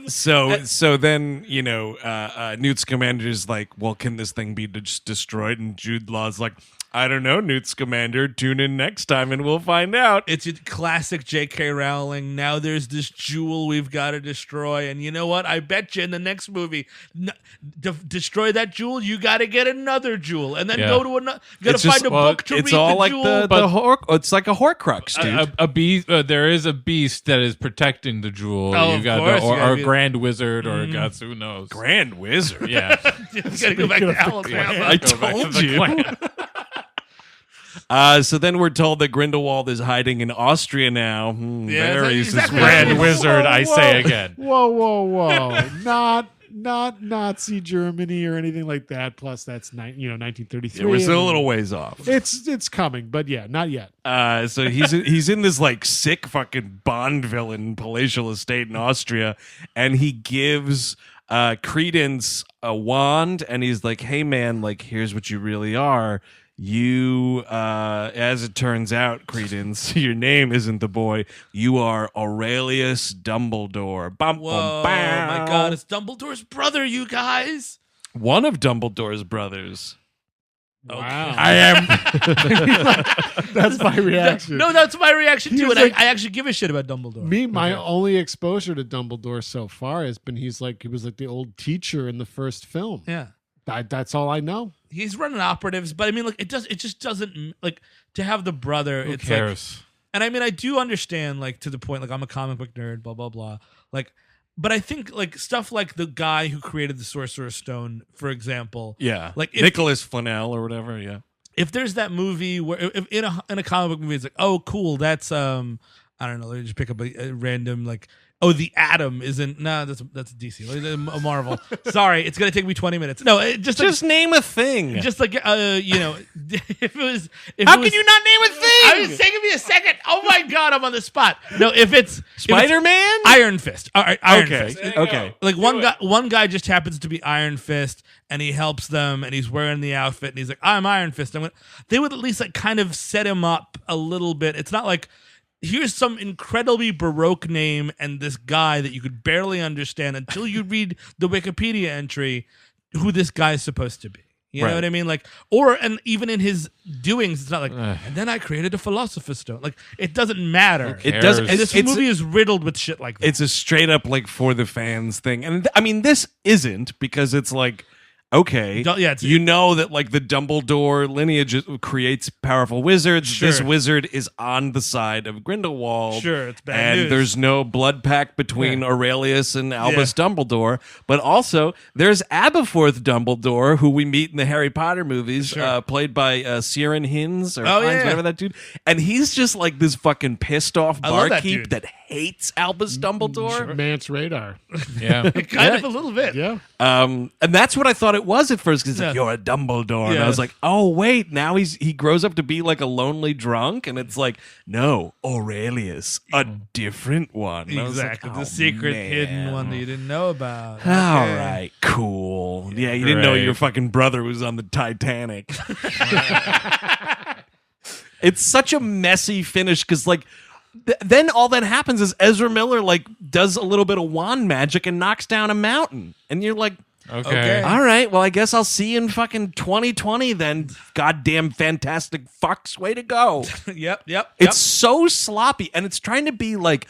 So then, Newt Scamander's like, well, can this thing be just destroyed? And Jude Law's like, I don't know, Newt Scamander. Tune in next time and we'll find out. It's a classic J.K. Rowling. Now there's this jewel we've got to destroy. And you know what? I bet you in the next movie, destroy that jewel, you got to get another jewel. And then go to another. You got to find a book to read the jewel. It's like a Horcrux, dude. A beast. There is a beast that is protecting the jewel. Oh, you got of course, or a grand wizard or a god, who knows? Grand Wizard. Yeah. You got to go back to Alabama. I told you. So then we're told that Grindelwald is hiding in Austria now. Very exactly. Grand wizard, I say again. Whoa. Not Nazi Germany or anything like that. Plus, that's 1933. Yeah, we're still a little ways off. It's coming, but yeah, not yet. So he's in this like sick fucking Bond villain palatial estate in Austria, and he gives Credence a wand, and he's like, "Hey man, like here's what you really are. You, as it turns out, Credence, your name isn't the boy. You are Aurelius Dumbledore." Whoa, my God, it's Dumbledore's brother, you guys. One of Dumbledore's brothers. Wow. I am. That's my reaction. No, that's my reaction too. And like- I actually give a shit about Dumbledore. My only exposure to Dumbledore so far has been he was like the old teacher in the first film. Yeah. That's all I know. He's running operatives, but I mean, like, it just doesn't, like, to have the brother. Who it's cares? Like, and I mean, I do understand, like, to the point, like, I'm a comic book nerd, blah blah blah, like, but I think like stuff like the guy who created the Sorcerer's Stone, for example, like Nicolas Flamel or whatever. Yeah, if there's that movie where if in a comic book movie, it's like, oh, cool, that's I don't know, let me just pick up a random like. Oh, the Atom isn't. No, that's DC. A Marvel. Sorry, it's gonna take me 20 minutes. No, just name a thing. Just like if it was. How can you not name a thing? I was taking me a second. Oh my God, I'm on the spot. No, if it's Spider-Man, Iron Fist. All right, Iron Fist. Okay. Like one guy just happens to be Iron Fist, and he helps them, and he's wearing the outfit, and he's like, I'm Iron Fist. They would at least like kind of set him up a little bit. It's not like, here's some incredibly Baroque name and this guy that you could barely understand until you read the Wikipedia entry who this guy is supposed to be. You know what I mean? Like, and even in his doings, it's not like, and then I created a Philosopher's Stone. Like, it doesn't matter. It doesn't. And this movie is riddled with shit like that. It's a straight up like for the fans thing. And I mean, this isn't, because it's like, okay, you know that like the Dumbledore lineage creates powerful wizards. Sure. This wizard is on the side of Grindelwald. Sure, it's bad and news. There's no blood pact between Aurelius and Albus Dumbledore. But also, there's Aberforth Dumbledore, who we meet in the Harry Potter movies, played by Ciaran Hinds or whatever that dude. And he's just like this fucking pissed off barkeep that hates Albus Dumbledore. Mance Radar. Yeah, kind of a little bit. Yeah. And that's what I thought it was at first, because like, you're a Dumbledore. And I was like, oh, wait, now he grows up to be like a lonely drunk. And it's like, no, Aurelius, a different one. And Exactly. I was like, The secret man. hidden one that you didn't know about. All right, cool. Yeah, you didn't know your fucking brother was on the Titanic. It's such a messy finish, because like, then all that happens is Ezra Miller like does a little bit of wand magic and knocks down a mountain, and you're like, okay. all right, well, I guess I'll see you in fucking 2020 then. Goddamn fantastic fucks, way to go. Yep. It's so sloppy, and it's trying to be like,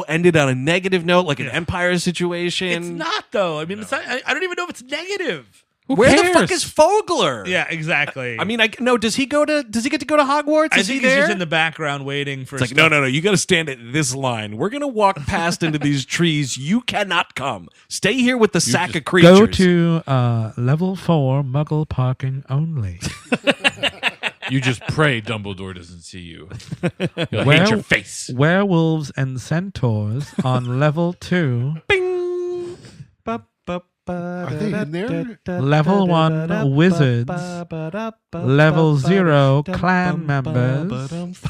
ended on a negative note, like an Empire situation. It's not though. I mean, it's not, I don't even know if it's negative. Where the fuck is Fogler? Yeah, exactly. I mean, does he get to go to Hogwarts? I is think he there? he's just in the background waiting for. It's like, no, you got to stand at this line. We're gonna walk past into these trees. You cannot come. Stay here with the sack of creatures. Go to level 4 Muggle parking only. You just pray Dumbledore doesn't see you. He'll hate your face. Werewolves and centaurs on level 2. Bing. Are they in there? Level 1 wizards. Level 0 clan members.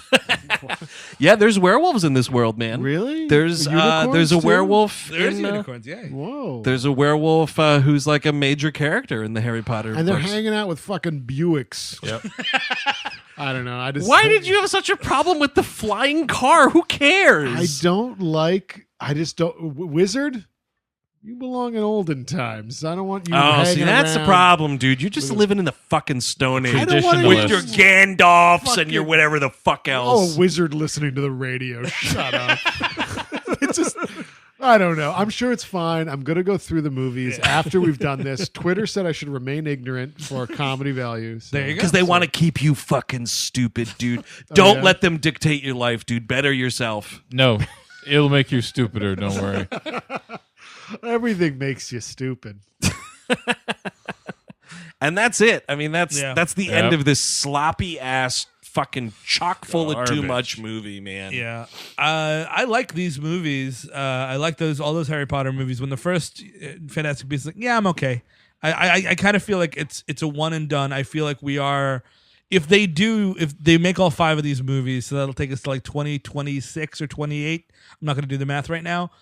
Yeah, there's werewolves in this world, man. Really? There's Unicorns a too? werewolf. There's unicorns. Yeah. Whoa. There's a werewolf who's like a major character in the Harry Potter And they're books. hanging out with fucking Buicks. Yep. I don't know. Why did you have such a problem with the flying car? Who cares? I don't like I just don't. Wizard, you belong in olden times. I don't want you. Oh, see, hanging that's the around. problem, dude. You're just living in the fucking Stone Age. I don't wanna With your use Gandalfs and your whatever the fuck else. Oh, wizard listening to the radio. Shut up. It's just. I don't know. I'm sure it's fine. I'm going to go through the movies after we've done this. Twitter said I should remain ignorant for comedy value. So. There you go. Because they want to keep you fucking stupid, dude. Don't let them dictate your life, dude. Better yourself. No, it'll make you stupider. Don't worry. Everything makes you stupid. And that's it. I mean, that's the end of this sloppy ass fucking chock full of too much movie, man. Yeah, I like these movies. I like all those Harry Potter movies. When the first Fantastic Beasts, like, yeah, I'm okay. I kind of feel like it's a one and done. I feel like we are. If they make all 5 of these movies, so that'll take us to like 2026 or 28. I'm not going to do the math right now.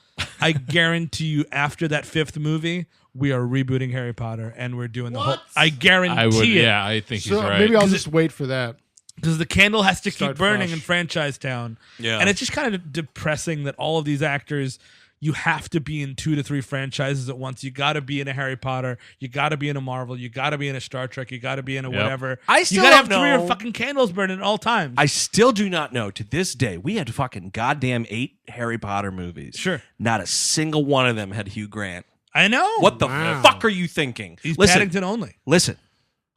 I guarantee you, after that 5th movie, we are rebooting Harry Potter and we're doing the whole. I guarantee it. Yeah, I think he's right. Maybe I'll just wait for that. Because the candle has to keep burning fresh. in Franchise Town. Yeah. And it's just kind of depressing that all of these actors, you have to be in 2 to 3 franchises at once. You got to be in a Harry Potter. You got to be in a Marvel. You got to be in a Star Trek. You got to be in a whatever. I still you got to have don't 3 know. or fucking candles burning at all times. I still do not know to this day. We had fucking goddamn 8 Harry Potter movies. Sure. Not a single one of them had Hugh Grant. I know. What the fuck are you thinking? He's Listen, Paddington only. Listen.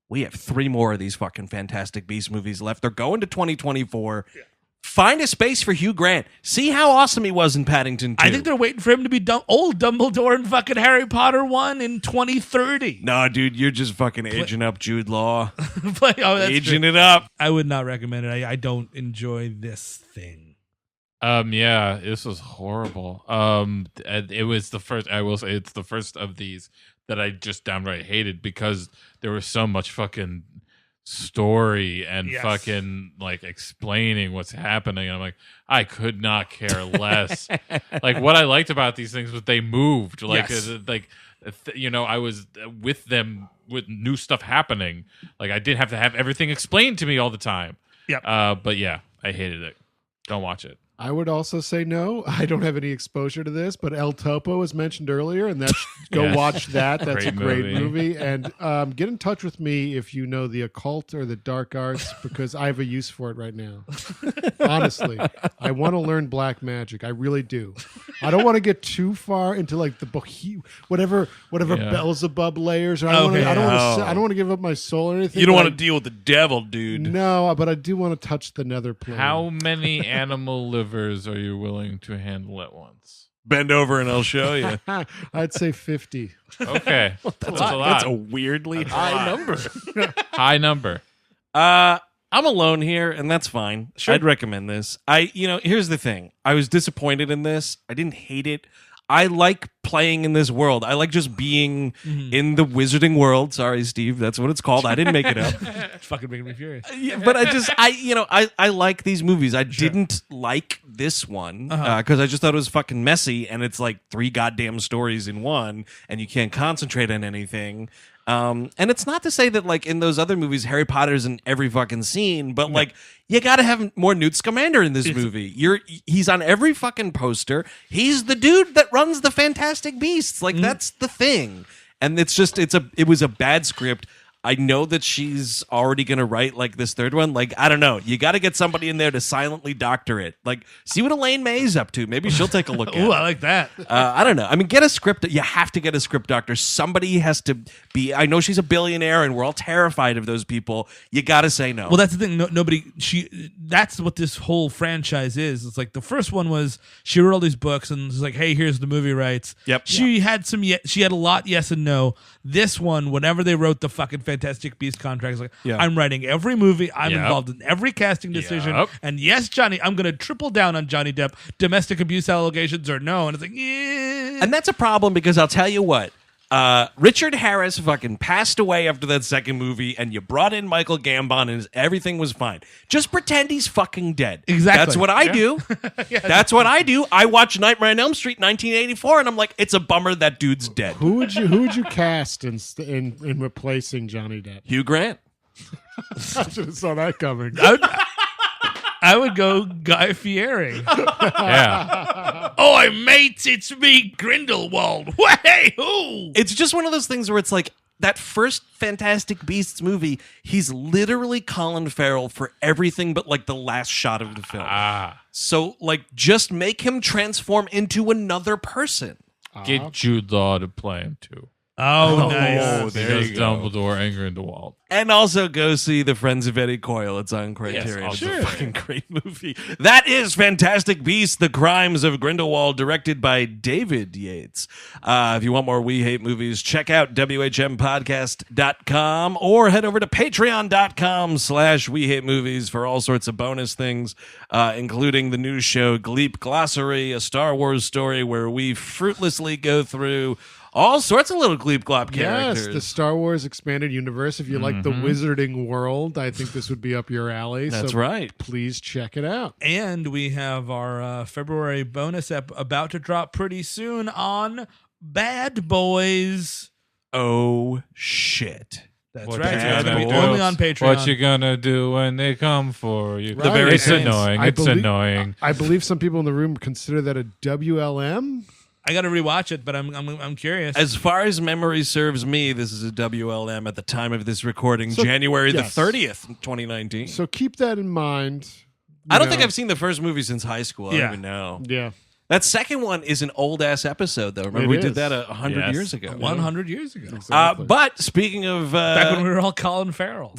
We have 3 more of these fucking Fantastic Beasts movies left. They're going to 2024. Yeah. Find a space for Hugh Grant. See how awesome he was in Paddington 2. I think they're waiting for him to be old Dumbledore and fucking Harry Potter 1 in 2030. Nah, dude, you're just fucking aging up Jude Law. That's aging true. it up. I would not recommend it. I don't enjoy this thing. Yeah, this was horrible. It was the first. I will say it's the first of these that I just downright hated because there was so much fucking story and fucking like explaining what's happening. And I'm like, I could not care less. Like what I liked about these things was they moved. Like, I was with them with new stuff happening. Like I didn't have to have everything explained to me all the time. Yeah. But yeah, I hated it. Don't watch it. I would also say no. I don't have any exposure to this, but El Topo was mentioned earlier, and go watch that. That's a great movie. And get in touch with me if you know the occult or the dark arts, because I have a use for it right now. Honestly, I want to learn black magic. I really do. I don't want to get too far into like the whatever Beelzebub layers. Or I don't want to give up my soul or anything. You don't want to deal with the devil, dude. No, but I do want to touch the nether plane. How many animal livers are you willing to handle at once? Bend over and I'll show you. I'd say 50. Okay. That's a lot. That's a weirdly high number. High number. I'm alone here, and that's fine. Sure. I'd recommend this. Here's the thing. I was disappointed in this. I didn't hate it. I like playing in this world. I like just being in the wizarding world. Sorry, Steve. That's what it's called. I didn't make it up. It's fucking making me furious. But I like these movies. I didn't like this one because I just thought it was fucking messy, and it's like 3 goddamn stories in one, and you can't concentrate on anything. And it's not to say that like in those other movies, Harry Potter's in every fucking scene, but like you got to have more Newt Scamander in this movie. He's on every fucking poster. He's the dude that runs the Fantastic Beasts. Like that's the thing. And it was a bad script. I know that she's already going to write like this 3rd one. Like, I don't know. You got to get somebody in there to silently doctor it. Like, see what Elaine May's up to. Maybe she'll take a look at it. Ooh, I like that. I don't know. I mean, get a script. You have to get a script doctor. Somebody has to be. I know she's a billionaire and we're all terrified of those people. You got to say no. Well, that's the thing. That's what this whole franchise is. It's like the first one was she wrote all these books and was like, hey, here's the movie rights. Yep. She had a lot yes and no. This one, whenever they wrote the fucking Fantastic Beasts contracts, like I'm writing every movie. I'm involved in every casting decision. Yep. And yes, Johnny, I'm going to triple down on Johnny Depp. Domestic abuse allegations or no. And it's like, yeah. And that's a problem because I'll tell you what. Richard Harris fucking passed away after that 2nd movie, and you brought in Michael Gambon, and everything was fine. Just pretend he's fucking dead. Exactly. That's what I do. That's what I do. I watch Nightmare on Elm Street 1984, and I'm like, it's a bummer that dude's dead. Who would you cast in replacing Johnny Depp? Hugh Grant. I should have saw that coming. I would go Guy Fieri. Yeah. Oi, mates, it's me, Grindelwald. Hey, who? It's just one of those things where it's like that first Fantastic Beasts movie, he's literally Colin Farrell for everything but like the last shot of the film. So like just make him transform into another person. Get Jude Law to play him too. Oh, nice. Oh, there Because you go. Dumbledore and Grindelwald. And also go see The Friends of Eddie Coyle. It's on Criterion. Yes, It's a fucking great movie. That is Fantastic Beasts, The Crimes of Grindelwald, directed by David Yates. If you want more We Hate Movies, check out WHMpodcast.com or head over to patreon.com/We Hate Movies for all sorts of bonus things, including the new show Gleep Glossary, a Star Wars story where we fruitlessly go through all sorts of little Gleep Glop characters. Yes, the Star Wars expanded universe. If you like the wizarding world, I think this would be up your alley. That's so right. Please check it out. And we have our February bonus about to drop pretty soon on Bad Boys. Oh, shit. That's What right. you It's gonna gonna be do? only on Patreon. What you gonna do when they come for you? Right. Very It's tense. annoying. I It's believe- annoying. I believe some people in the room consider that a WLM. I got to rewatch it, but I'm curious. As far as memory serves me, this is a WLM at the time of this recording, So- January yes. the 30th, 2019. So keep that in mind. I don't You think know. I've seen the first movie since high school. I Yeah. don't even know. Yeah. That second one is an old-ass episode, though. Remember, It we is. did that 100 Yes. years ago. 100 years ago. Exactly. But speaking of... Back when we were all Colin Farrell.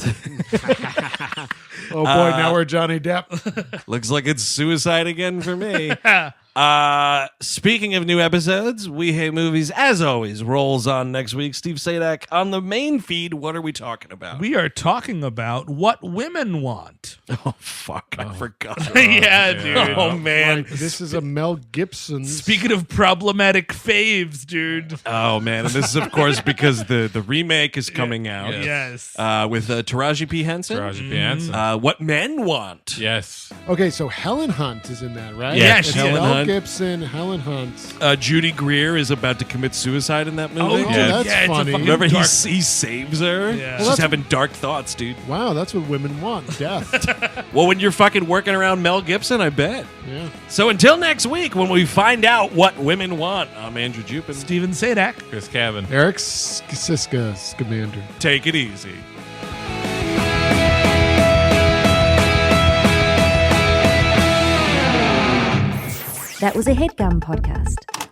Oh boy, now we're Johnny Depp. looks like it's suicide again for me. Speaking of new episodes, We Hate Movies, as always, rolls on next week. Steve Sadak, on the main feed, what are we talking about? We are talking about what women want. Oh, fuck. I forgot. Yeah, dude. Oh, man. Right, this is a Mel Gibson. Speaking of problematic faves, dude. Oh, man. And this is, of course, because the remake is coming out. Yes. With Taraji P. Henson. Taraji P. Henson. What Men Want. Yes. Okay, so Helen Hunt is in that, right? Yeah, It's she is. Mel Helen Hunt. Gibson, Helen Hunt. Judy Greer is about to commit suicide in that movie. Oh, Yeah. that's Yeah, it's a funny. fucking- Remember, he dark- saves her? Yeah. She's Well, having dark thoughts, dude. Wow, that's what women want. Death. Well, when you're fucking working around Mel Gibson, I bet. Yeah. So until next week, when we find out what women want, I'm Andrew Jupin. Steven Sadak. Chris Cabin. Eric Scamander. Take it easy. That was a headgum podcast.